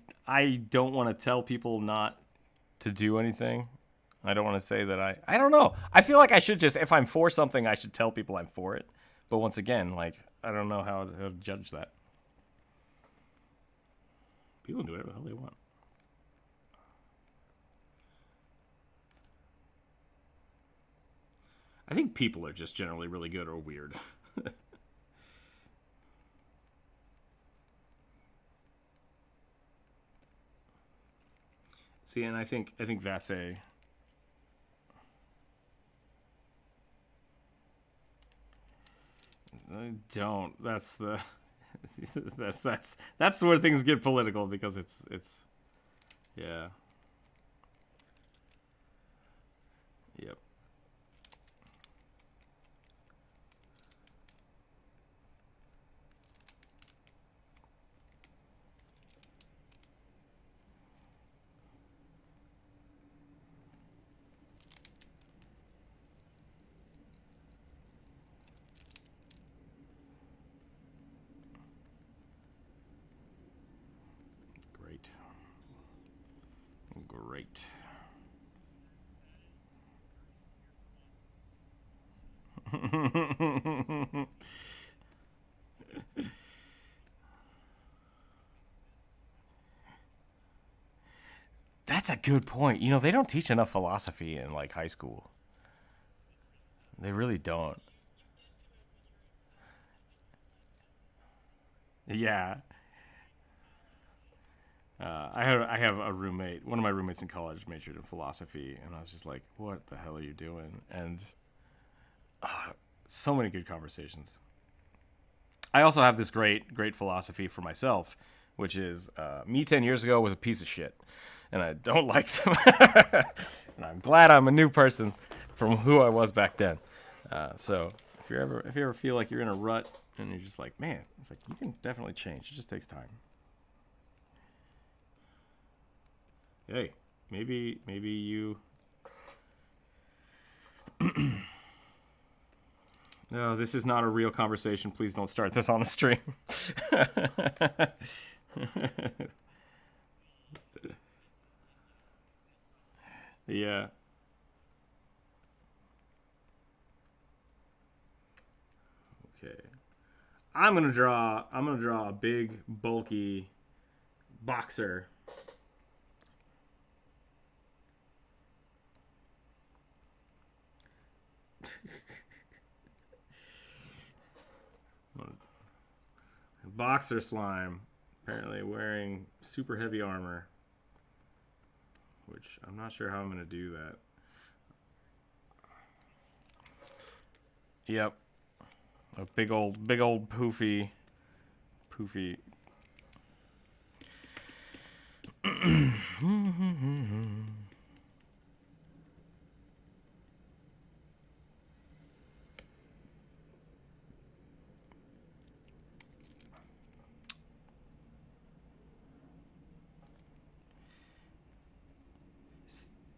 don't want to tell people not to do anything. I don't want to say that I don't know. I feel like I should just, if I'm for something, I should tell people I'm for it. But once again, like, I don't know how to judge that. People can do whatever the hell they want. I think people are just generally really good or weird. See, and I think that's a... I don't. That's the... that's where things get political, because it's yeah. Yep. Great. That's a good point. You know, they don't teach enough philosophy in like high school. They really don't. Yeah. I have a roommate. One of my roommates in college majored in philosophy, and I was just like, "What the hell are you doing?" And so many good conversations. I also have this great philosophy for myself, which is me 10 years ago was a piece of shit, and I don't like them. And I'm glad I'm a new person from who I was back then. So if you ever feel like you're in a rut and you're just like, man, it's like, you can definitely change. It just takes time. Hey, maybe you... No, this is not a real conversation. Please don't start this on the stream. Yeah. Okay. I'm gonna draw a big, bulky boxer. Boxer slime, apparently wearing super heavy armor, which I'm not sure how I'm gonna do that. Yep, a big old poofy.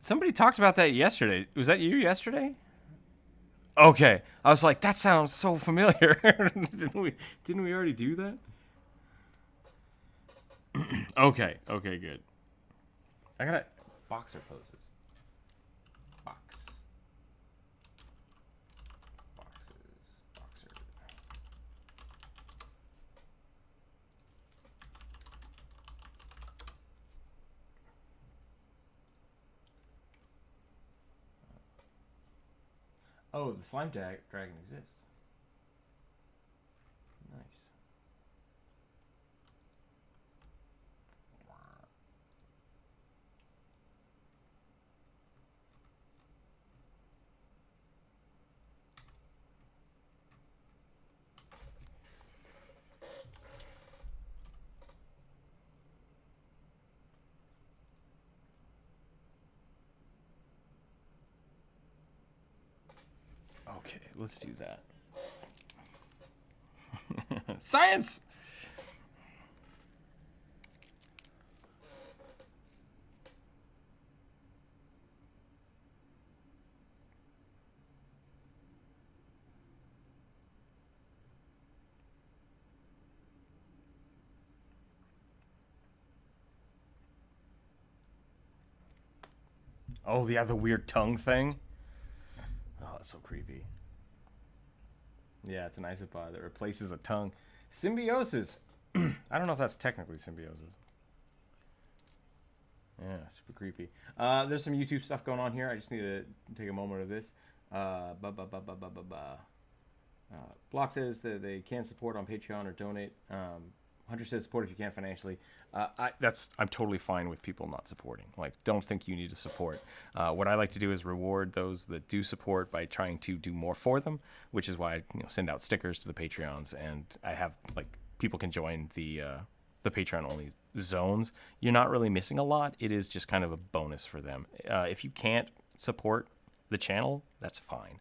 Somebody talked about that yesterday. Was that you yesterday? Okay. I was like, that sounds so familiar. Didn't we already do that? Okay. Okay, good. I gotta boxer poses. Boxes. Boxer. Oh, the slime dragon exists. Nice. Okay, let's do that. Science! Oh, yeah, the weird tongue thing. Oh, that's so creepy. Yeah, it's an isopod that replaces a tongue. Symbiosis. I don't know if that's technically symbiosis. Yeah, super creepy. There's some YouTube stuff going on here. I just need to take a moment of this. Block says that they can support on Patreon or donate. Hunter says support if you can financially. I'm totally fine with people not supporting. Like, don't think you need to support. What I like to do is reward those that do support by trying to do more for them, which is why I send out stickers to the Patreons, and I have people can join the Patreon only zones. You're not really missing a lot. It is just kind of a bonus for them. If you can't support the channel, that's fine.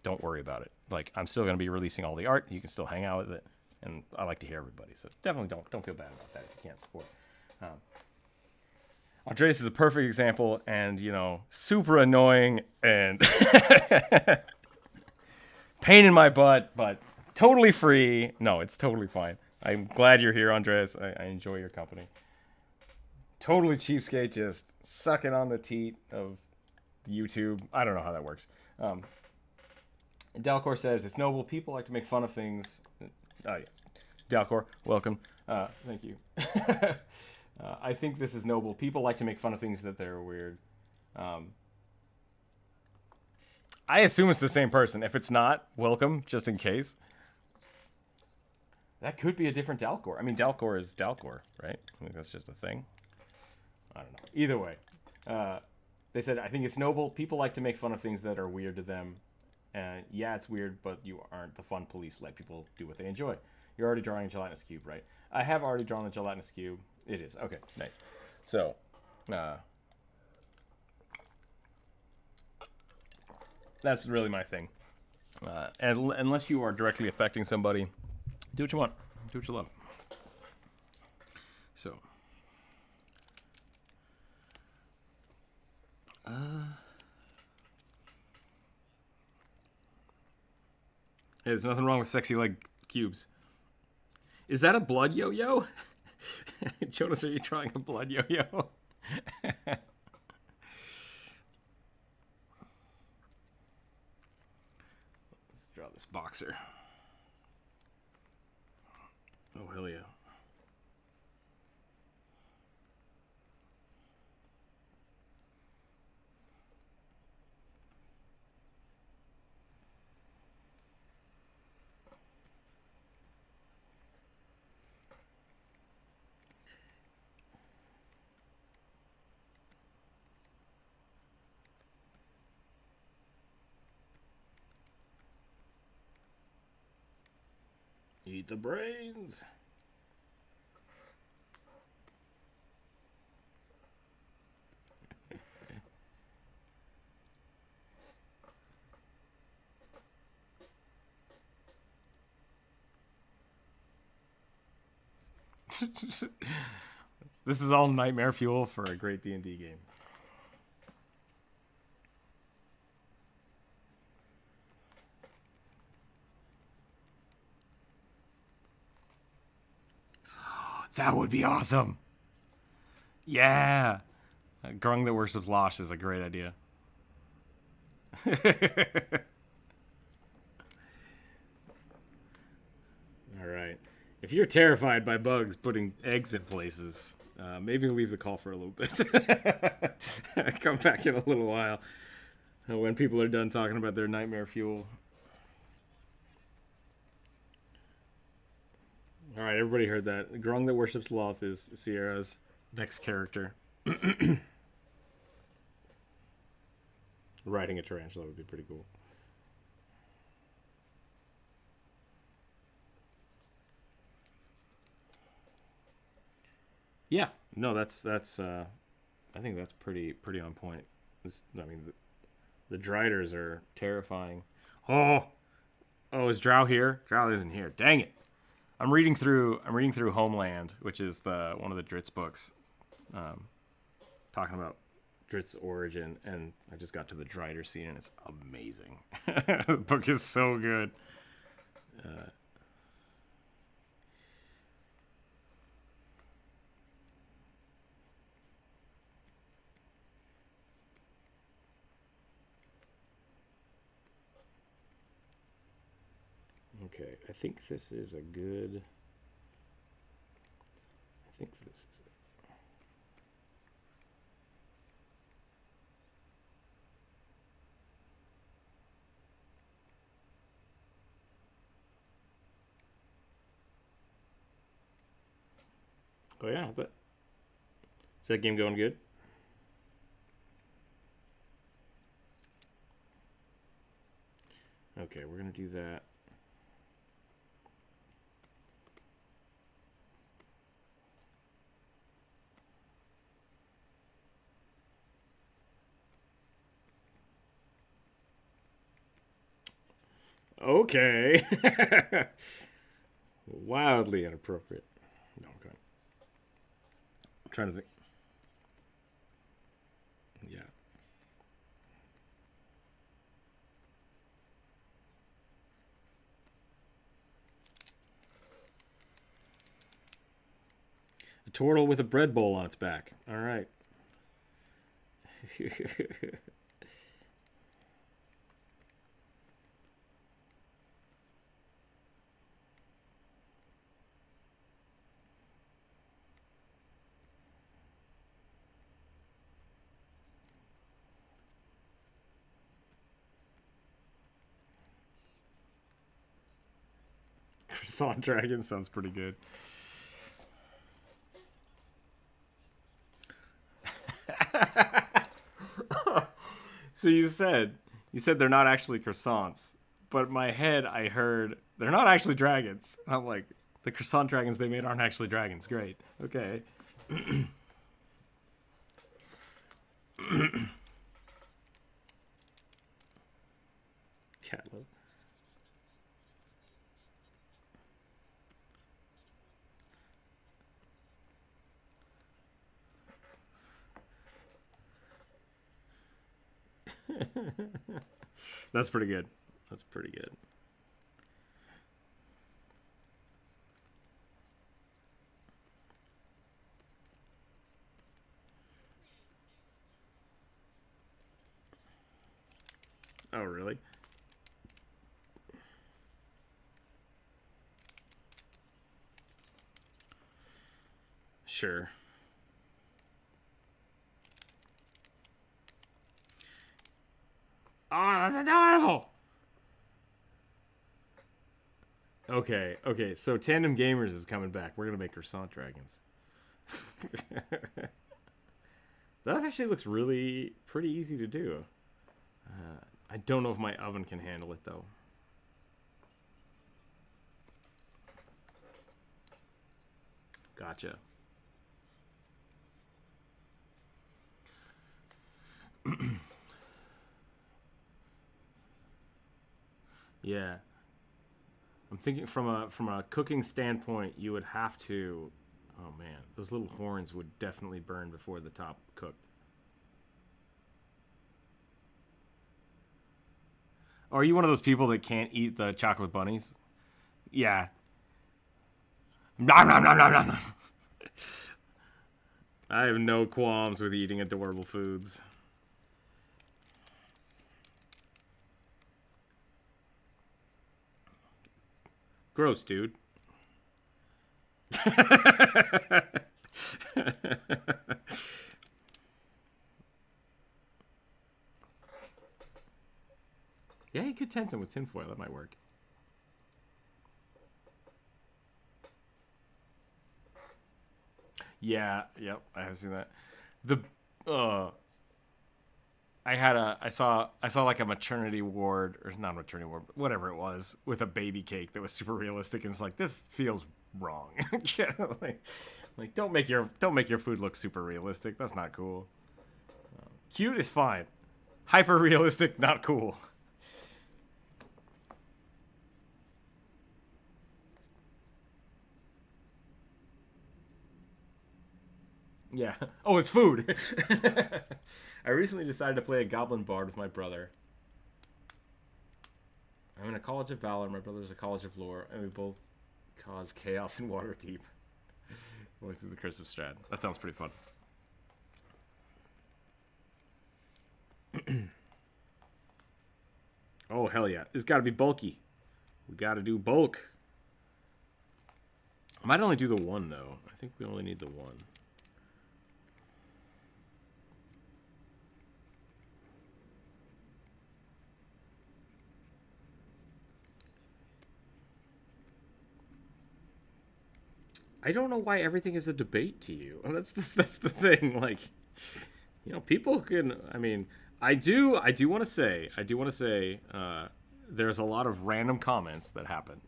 Don't worry about it. Like, I'm still going to be releasing all the art. You can still hang out with it. And I like to hear everybody, so definitely don't feel bad about that if you can't support. Andreas is a perfect example, and super annoying and pain in my butt, but totally free. No, it's totally fine. I'm glad you're here, Andreas. I enjoy your company. Totally cheapskate, just sucking on the teat of YouTube. I don't know how that works. Dalcor says it's noble. People like to make fun of things. Oh, yes. Dalcor, welcome. Thank you. I think this is noble. People like to make fun of things that they're weird. I assume it's the same person. If it's not, welcome, just in case. That could be a different Dalcor. I mean, Dalcor is Dalcor, right? I think that's just a thing. I don't know. Either way. They said, I think it's noble. People like to make fun of things that are weird to them. Yeah, it's weird, but you aren't the fun police. Let people do what they enjoy. You're already drawing a gelatinous cube, right? I have already drawn a gelatinous cube. It is. Okay, nice. So, that's really my thing. And unless you are directly affecting somebody, do what you want. Do what you love. So. Hey, there's nothing wrong with sexy leg cubes. Is that a blood yo-yo? Jonas, are you drawing a blood yo-yo? Let's draw this boxer. Oh, hell yeah. Eat the brains. This is all nightmare fuel for a great D&D game. That would be awesome. Yeah. Grung that worships Losh is a great idea. All right. If you're terrified by bugs putting eggs in places, maybe leave the call for a little bit. Come back in a little while when people are done talking about their nightmare fuel. All right, everybody heard that. Grung that worships Loth is Sierra's next character. Riding a tarantula would be pretty cool. Yeah, no, that's I think that's pretty on point. I mean, the Driders are terrifying. Oh, is Drow here? Drow isn't here. Dang it! I'm reading through Homeland, which is one of the Dritz books, talking about Drit's origin, and I just got to the Drider scene, and it's amazing. The book is so good. Okay, I think this is a good. I think this is. Oh yeah, but is that game going good? Okay, we're gonna do that. Okay. Wildly inappropriate. No, okay. I'm trying to think. Yeah. A turtle with a bread bowl on its back. All right. Croissant Dragon sounds pretty good. So you said they're not actually croissants, but in my head I heard they're not actually dragons. And I'm like, the croissant dragons they made aren't actually dragons. Great. Okay. Cat love. That's pretty good. That's pretty good. Oh, really? Sure. Oh, that's adorable. Okay. So Tandem Gamers is coming back. We're gonna make croissant dragons. That actually looks really pretty easy to do. I don't know if my oven can handle it though. Gotcha. Yeah. I'm thinking from a cooking standpoint, you would have to. Oh man, those little horns would definitely burn before the top cooked. Or are you one of those people that can't eat the chocolate bunnies? Yeah. Nom, nom, nom, nom, nom. I have no qualms with eating adorable foods. Gross, dude. Yeah, you could tent them with tinfoil. That might work. Yeah, yep, I have seen that. The I saw like a maternity ward, or not a maternity ward, but whatever it was, with a baby cake that was super realistic, and it's like, this feels wrong. Yeah, like don't make your food look super realistic. That's not cool. Cute is fine. Hyper realistic, not cool. Yeah. Oh, it's food. I recently decided to play a Goblin Bard with my brother. I'm in a College of Valor. My brother's a College of Lore, and we both cause chaos in Waterdeep. Going through the Curse of Strahd. That sounds pretty fun. Oh, hell yeah. It's got to be bulky. We got to do bulk. I might only do the one, though. I think we only need the one. I don't know why everything is a debate to you. That's the thing. Like, you know, people can. I mean, I do want to say, there's a lot of random comments that happen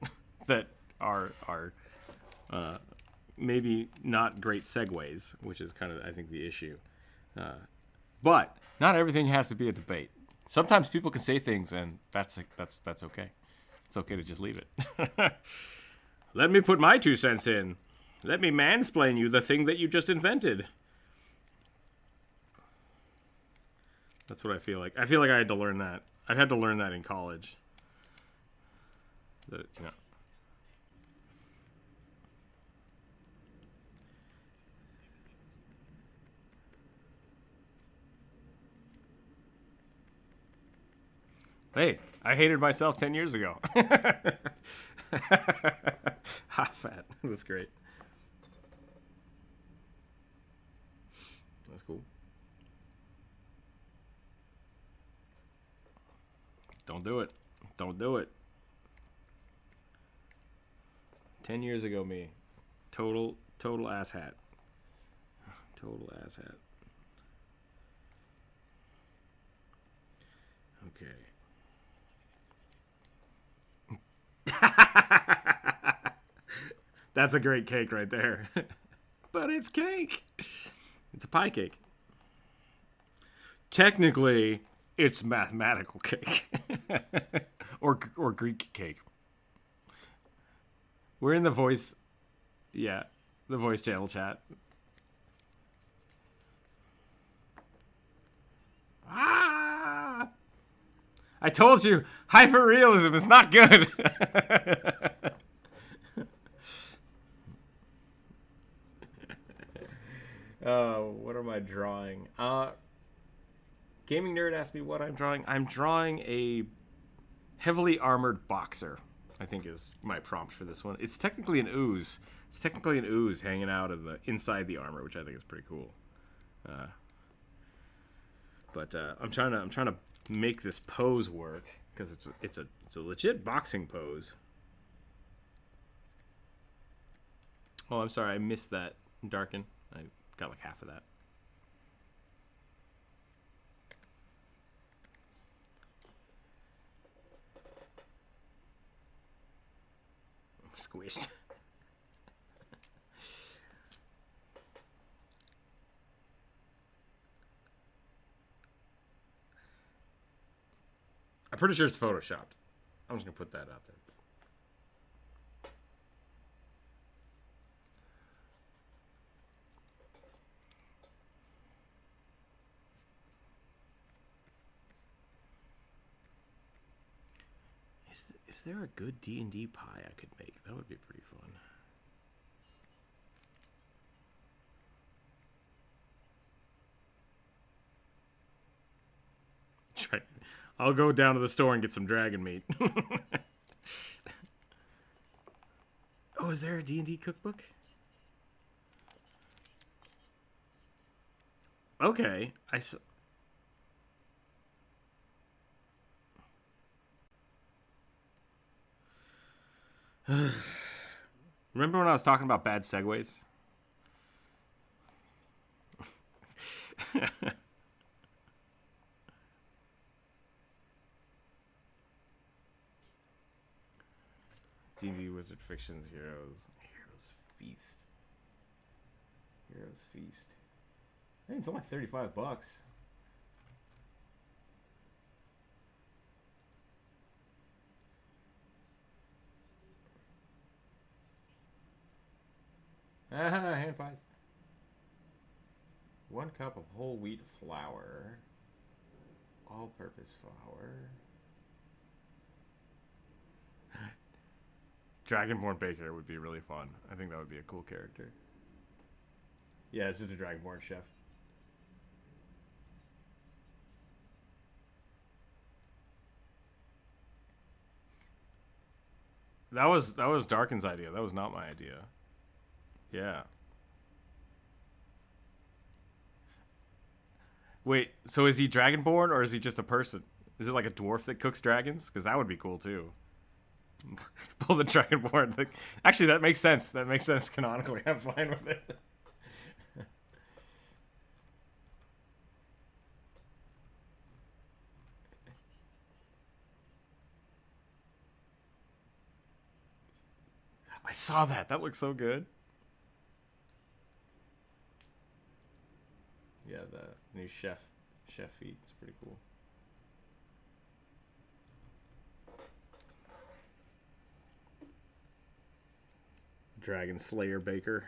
that are maybe not great segues, which is kind of, I think, the issue. But not everything has to be a debate. Sometimes people can say things, and that's okay. It's okay to just leave it. Let me put my 2 cents in. Let me mansplain you the thing that you just invented. That's what I feel like. I feel like I had to learn that. I've had to learn that in college. That, you know. Hey, I hated myself 10 years ago. Hot fat. That's great. That's cool. Don't do it. Don't do it. 10 years ago, me. Total ass hat. Total ass hat. Okay. That's a great cake right there. But it's cake. It's a pie cake. Technically, it's mathematical cake. or Greek cake. We're in the voice. Yeah, the voice channel chat. Ah! I told you, hyperrealism is not good. What am I drawing? Gaming Nerd asked me what I'm drawing. I'm drawing a heavily armored boxer, I think is my prompt for this one. It's technically an ooze. It's technically an ooze hanging out of the inside the armor, which I think is pretty cool. But I'm trying to make this pose work because it's a legit boxing pose. Oh, I'm sorry, I missed that, Darken. I got like half of that. Squished. I'm pretty sure it's photoshopped. I'm just gonna put that out there. Is there a good D&D pie I could make? That would be pretty fun. right. I'll go down to the store and get some dragon meat. Oh, is there a D&D cookbook? Okay, Remember when I was talking about bad segues? D&D Wizard Fiction's Heroes Feast. Heroes Feast. Hey, it's only $35. Hand pies. 1 cup of whole wheat flour. All-purpose flour. Dragonborn Baker would be really fun. I think that would be a cool character. Yeah, it's just a Dragonborn chef. That was Darkin's idea. That was not my idea. Yeah. Wait, so is he Dragonborn or is he just a person? Is it like a dwarf that cooks dragons? Because that would be cool too. Pull the Dragonborn thing. Actually, that makes sense. That makes sense canonically. I'm fine with it. I saw that. That looks so good. Yeah, the new chef feat is pretty cool. Dragon Slayer Baker.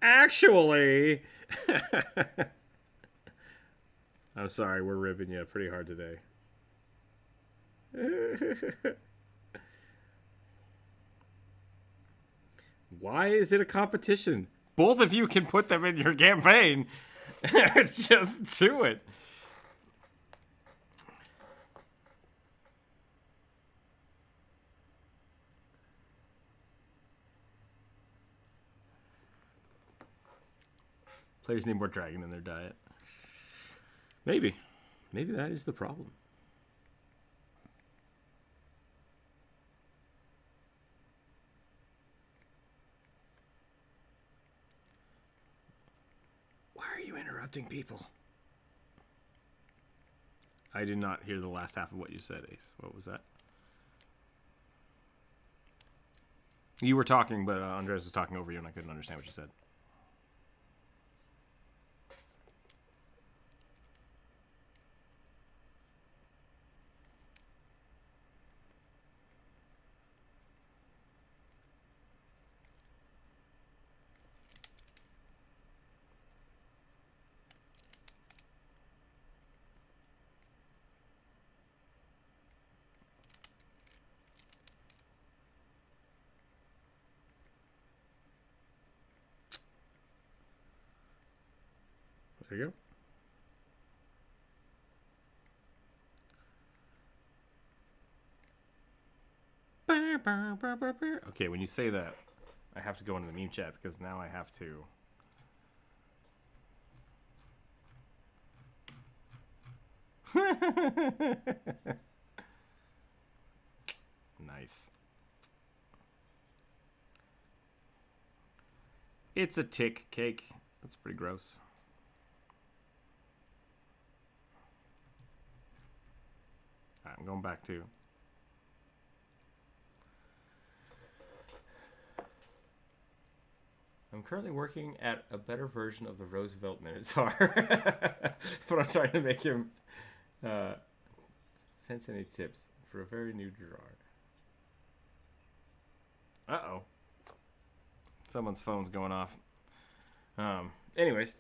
Actually, I'm sorry, we're ribbing you pretty hard today. Why is it a competition? Both of you can put them in your campaign. Just do it. Players need more dragon in their diet. Maybe. Maybe that is the problem. Why are you interrupting people? I did not hear the last half of what you said, Ace. What was that? You were talking, but Andres was talking over you and I couldn't understand what you said. There you go. Okay, when you say that, I have to go into the meme chat because now I have to. Nice. It's a tick cake. That's pretty gross. I'm going back to. I'm currently working at a better version of the Roosevelt Minotaur. But I'm trying to make him fence any tips for a very new drawer. Uh-oh. Someone's phone's going off. Anyways.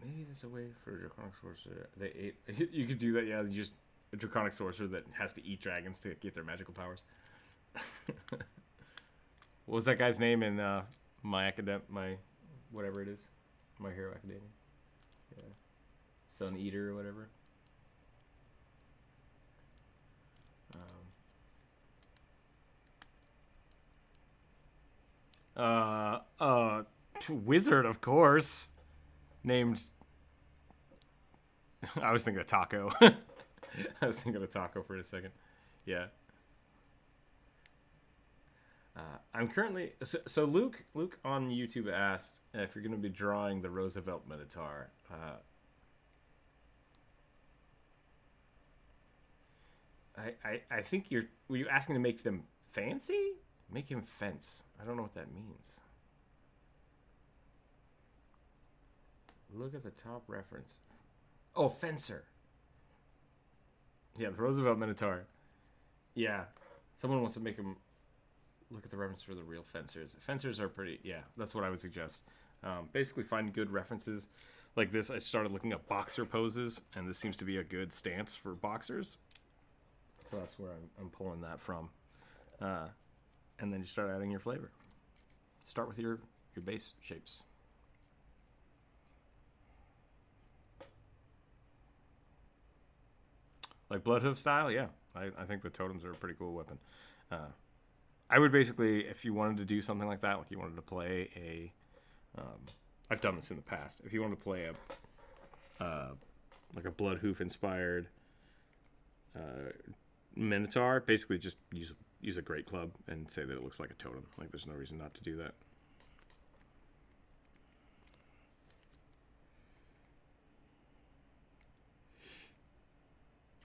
Maybe there's a way for a draconic sorcerer. They ate. You could do that. Yeah, you just a draconic sorcerer that has to eat dragons to get their magical powers. What was that guy's name in my whatever it is, My Hero Academia? Yeah, Sun Eater or whatever. Wizard, of course. Named. I was thinking of Taco. I was thinking of Taco for a second. Yeah. I'm currently so Luke on YouTube asked if you're going to be drawing the Roosevelt Minotaur. I think were you asking to make them fancy? Make him fence. I don't know what that means. Look at the top reference. Oh, fencer. Yeah, the Roosevelt Minotaur. Yeah, someone wants to make him look at the reference for the real fencers. Fencers are pretty. Yeah, that's what I would suggest. Basically, find good references. Like this, I started looking at boxer poses, and this seems to be a good stance for boxers. So that's where I'm pulling that from. And then you start adding your flavor. Start with your base shapes. Like Bloodhoof style, yeah. I think the totems are a pretty cool weapon. I would basically, if you wanted to do something like that, like you wanted to play a... I've done this in the past. If you wanted to play like a Bloodhoof inspired Minotaur, basically just use a great club and say that it looks like a totem. Like there's no reason not to do that.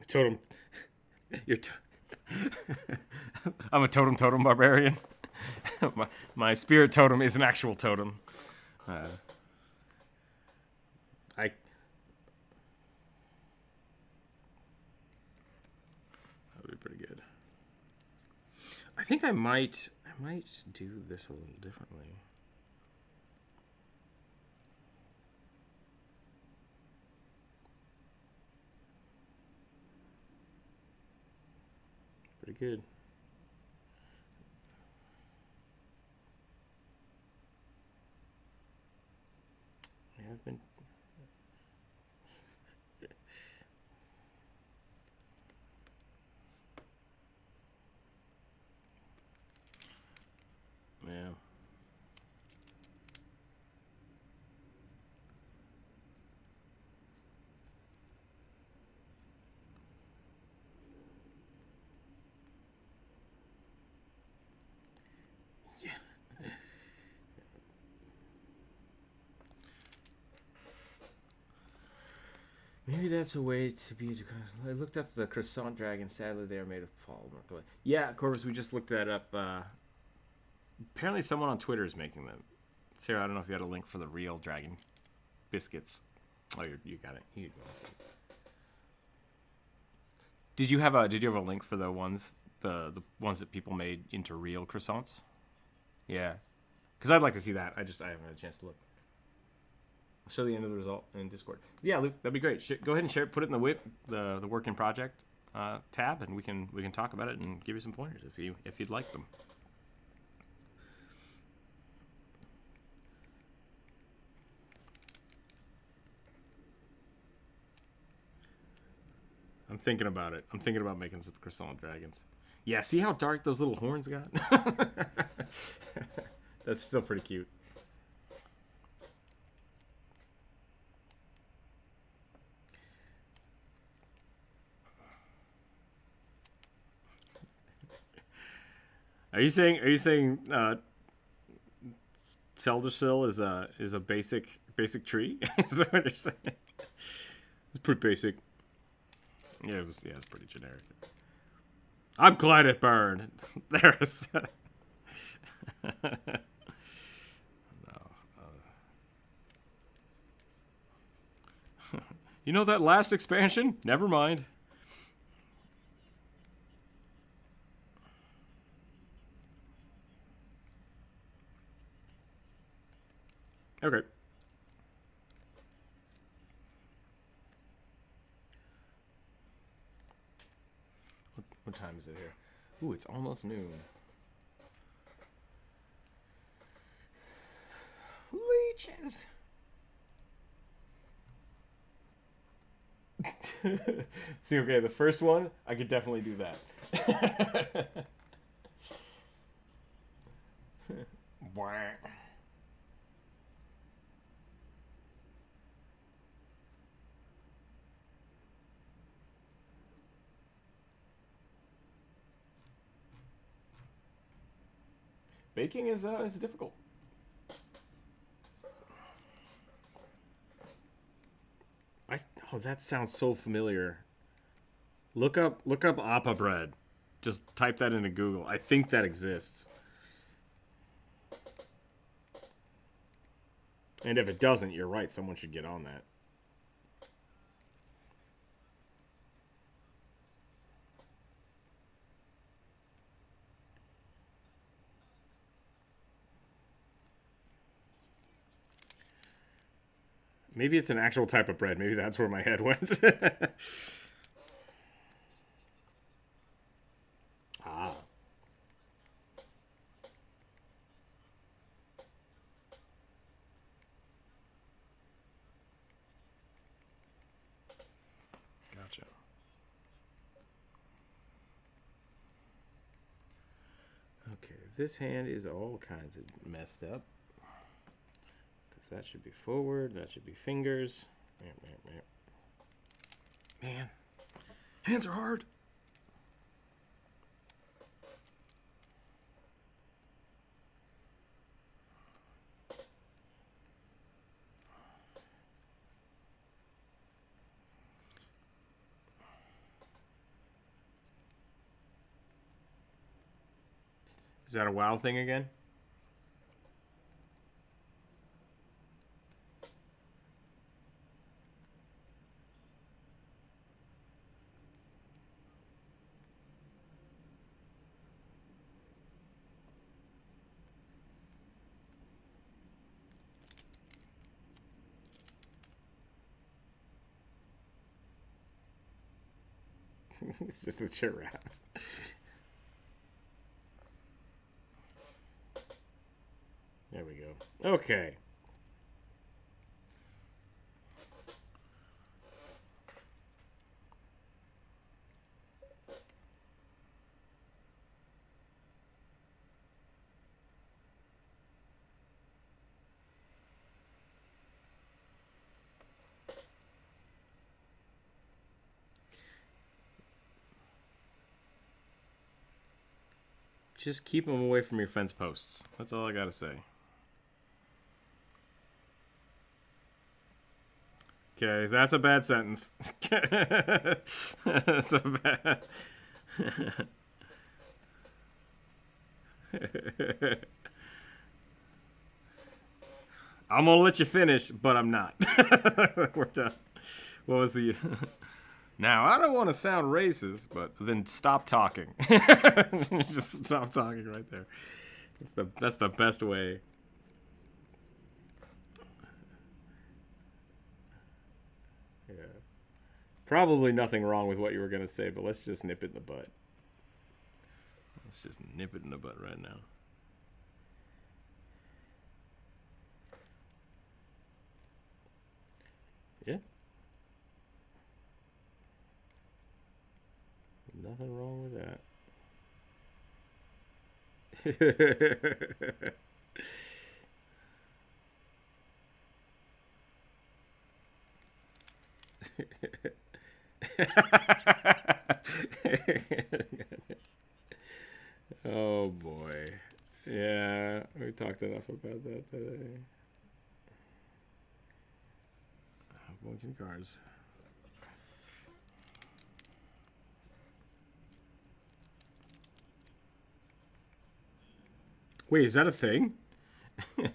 Totem. I'm a totem barbarian. my spirit totem is an actual totem. That'd be pretty good. I think I might do this a little differently. Pretty good. Yeah, I've been. Yeah. Maybe that's a way to be. I looked up the croissant dragon. Sadly, they are made of polymer. Yeah, Corvus, we just looked that up. Apparently, someone on Twitter is making them. Sarah, I don't know if you had a link for the real dragon biscuits. Oh, you got it. Did you have a link for the ones ones that people made into real croissants? Yeah, because I'd like to see that. I haven't had a chance to look. I'll show the end of the result in Discord. Yeah, Luke, that'd be great. Go ahead and share it. Put it in the whip, the work in project tab, and we can talk about it and give you some pointers if you'd like them. I'm thinking about it. I'm thinking about making some croissant dragons. Yeah, see how dark those little horns got? That's still pretty cute. Are you saying Seldersill is a basic tree? Is that what you're saying? It's pretty basic. Yeah, it's pretty generic. I'm glad it burned. There is. No. You know that last expansion? Never mind. Okay. What time is it here? Ooh, it's almost noon. Leeches. See, okay, the first one, I could definitely do that. Baking is difficult. Oh, that sounds so familiar. Look up appa bread. Just type that into Google. I think that exists. And if it doesn't, you're right. Someone should get on that. Maybe it's an actual type of bread. Maybe that's where my head went. Ah. Gotcha. Okay, this hand is all kinds of messed up. Because that should be forward, that should be fingers. Man, hands are hard. Is that a WoW thing again? It's just a giraffe. There we go. Okay. Just keep them away from your fence posts. That's all I gotta say. Okay, that's a bad sentence. That's a bad. I'm gonna let you finish, but I'm not. We're done. What was the? Now I don't want to sound racist, but then stop talking. Just stop talking right there. That's the best way. Yeah. Probably nothing wrong with what you were gonna say, but let's just nip it in the bud. Let's just nip it in the bud right now. Yeah. Nothing wrong with that. Oh boy. Yeah, we talked enough about that today. Blinking cards. Wait, is that a thing? I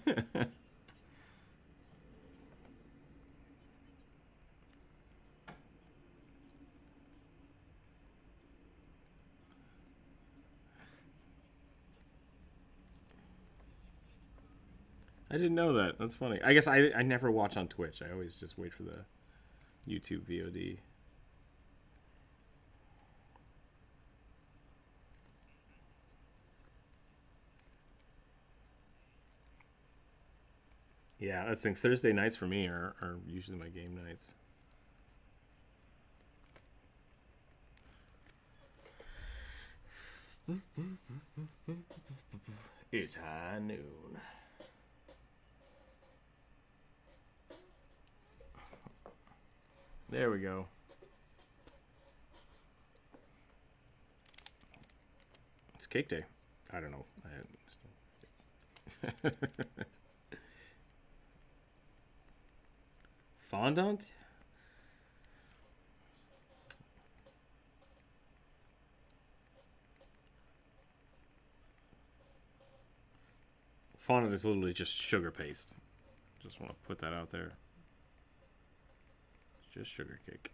didn't know that. That's funny. I guess I never watch on Twitch. I always just wait for the YouTube VOD. Yeah, that's the thing. Thursday nights for me are usually my game nights. It's high noon. There we go. It's cake day. I don't know. Fondant? Fondant is literally just sugar paste. Just want to put that out there. It's just sugar cake.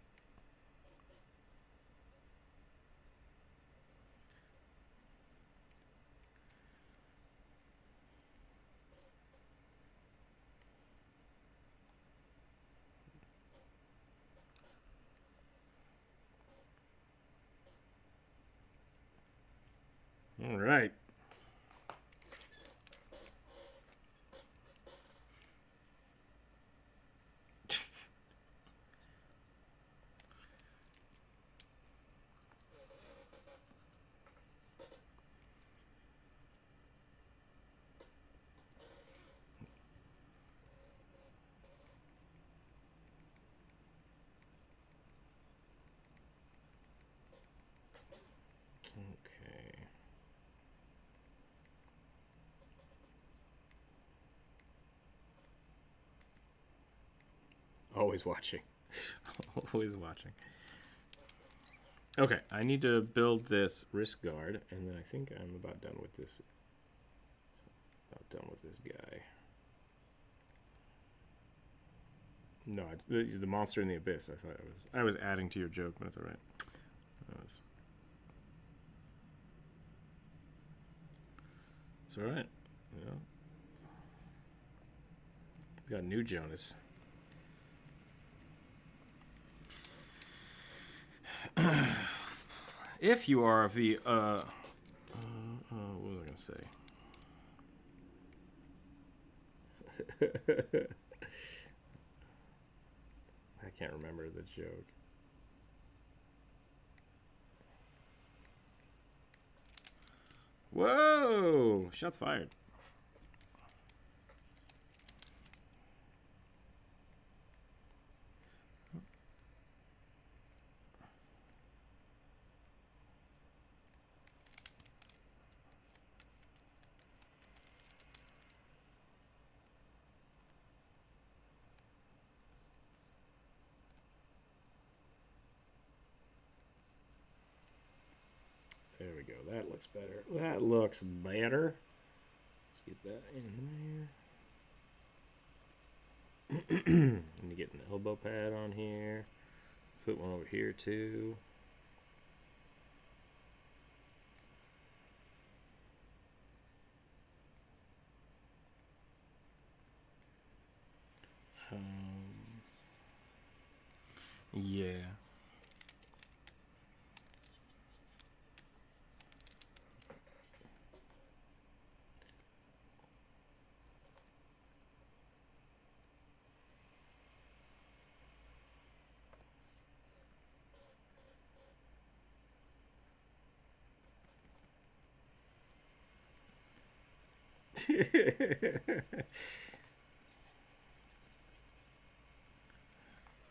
All right. Okay. Always watching. Always watching. Okay, I need to build this wrist guard, and then I think I'm about done with this. About done with this guy. No, the monster in the abyss. I thought I was adding to your joke, but it's all right. It's all right. Yeah. We got new Jonas. If you are of the what was I gonna say? I can't remember the joke. Whoa! Shots fired. There we go. That looks better. That looks better. Let's get that in there. Let me get an elbow pad on here. Put one over here too. Yeah.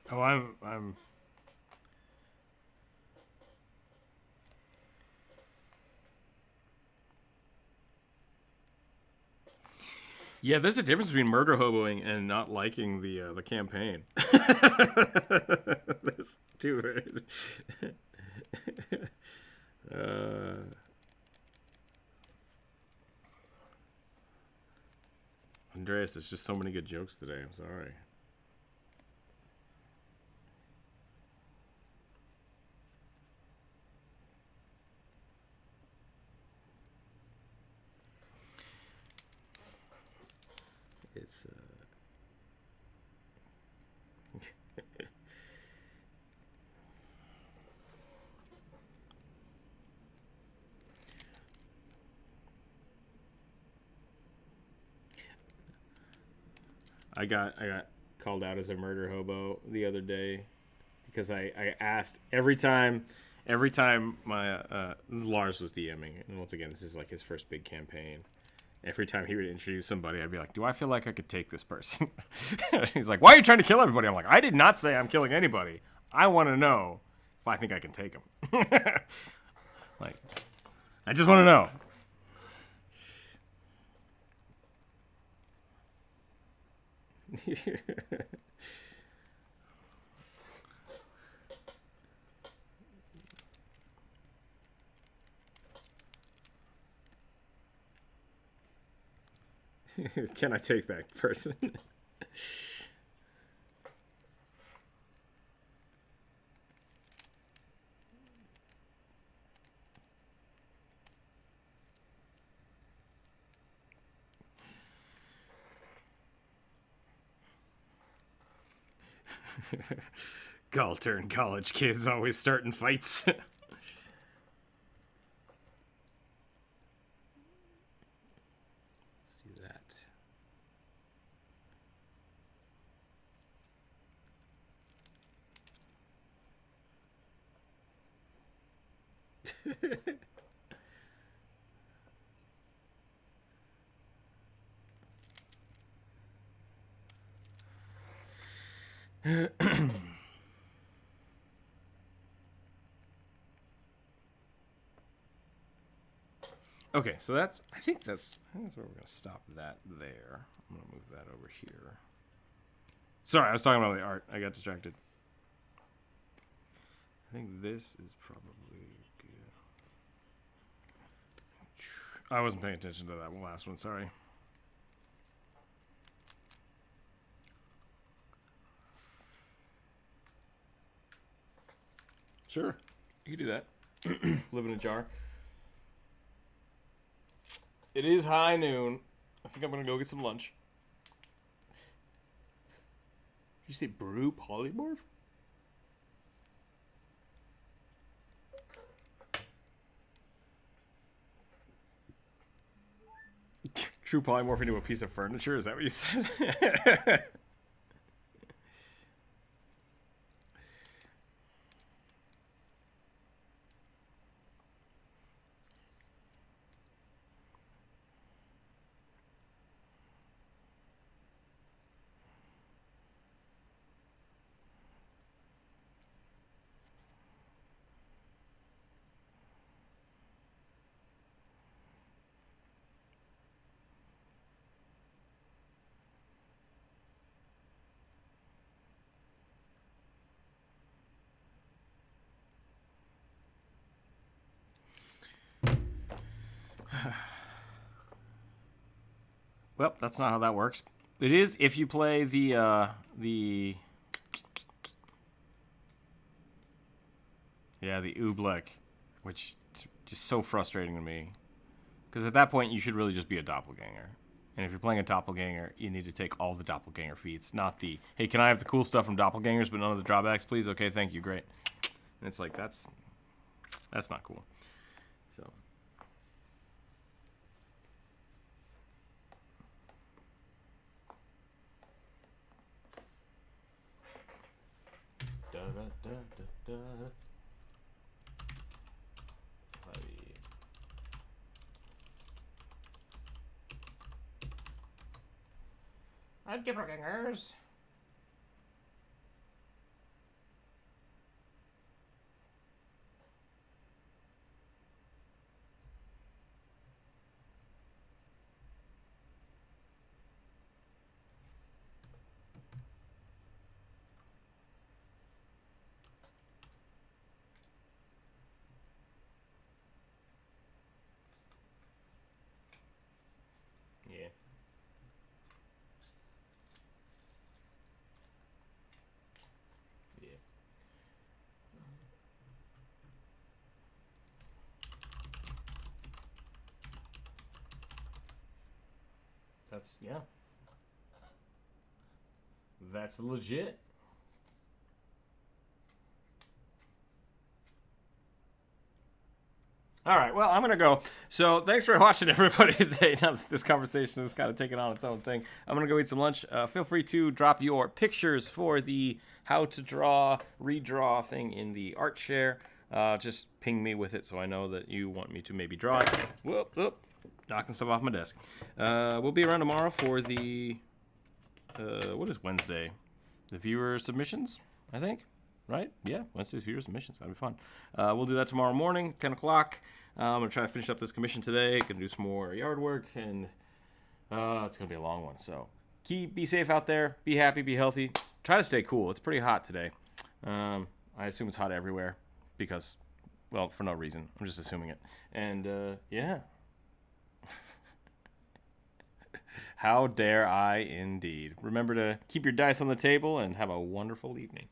Oh, I'm Yeah, there's a difference between murder hoboing and not liking the campaign. There's two, right? Andreas, there's just so many good jokes today. I'm sorry. It's I got called out as a murder hobo the other day because I asked every time my Lars was DMing, and once again this is like his first big campaign. Every time he would introduce somebody, I'd be like, "Do I feel like I could take this person?" He's like, "Why are you trying to kill everybody?" I'm like, "I did not say I'm killing anybody. I want to know if I think I can take him." Like, I just want to know. Can I take that person? Galtern college kids always starting fights. Let's do that. Okay, so I think that's where we're gonna stop that there. I'm gonna move that over here. Sorry, I was talking about the art. I got distracted. I think this is probably good. I wasn't paying attention to that last one, sorry. Sure, you can do that. Live in a jar. It is high noon. I think I'm gonna go get some lunch. Did you say brew polymorph? True polymorph into a piece of furniture? Is that what you said? Well, that's not how that works. It is if you play the Oobleck, which is just so frustrating to me. Because at that point, you should really just be a doppelganger. And if you're playing a doppelganger, you need to take all the doppelganger feats, not the, hey, can I have the cool stuff from doppelgangers but none of the drawbacks, please? Okay, thank you, great. And it's like, that's not cool. So. Da, da, da, da, da. Doppelgangers. Yeah. Yeah. That's, yeah. That's legit. All right, well, I'm going to go. So thanks for watching, everybody, today. Now that this conversation has kind of taken on its own thing, I'm going to go eat some lunch. Feel free to drop your pictures for the how to draw, redraw thing in the art share. Just ping me with it so I know that you want me to maybe draw it. Whoop, whoop, knocking stuff off my desk. We'll be around tomorrow for the, what is Wednesday? The viewer submissions, I think. Right? Yeah, Wednesday's viewer submissions. That'll be fun. We'll do that tomorrow morning, 10 o'clock. I'm going to try to finish up this commission today. Going to do some more yard work, and it's going to be a long one. So be safe out there. Be happy. Be healthy. Try to stay cool. It's pretty hot today. I assume it's hot everywhere because, well, for no reason. I'm just assuming it. And, yeah. How dare I indeed. Remember to keep your dice on the table and have a wonderful evening.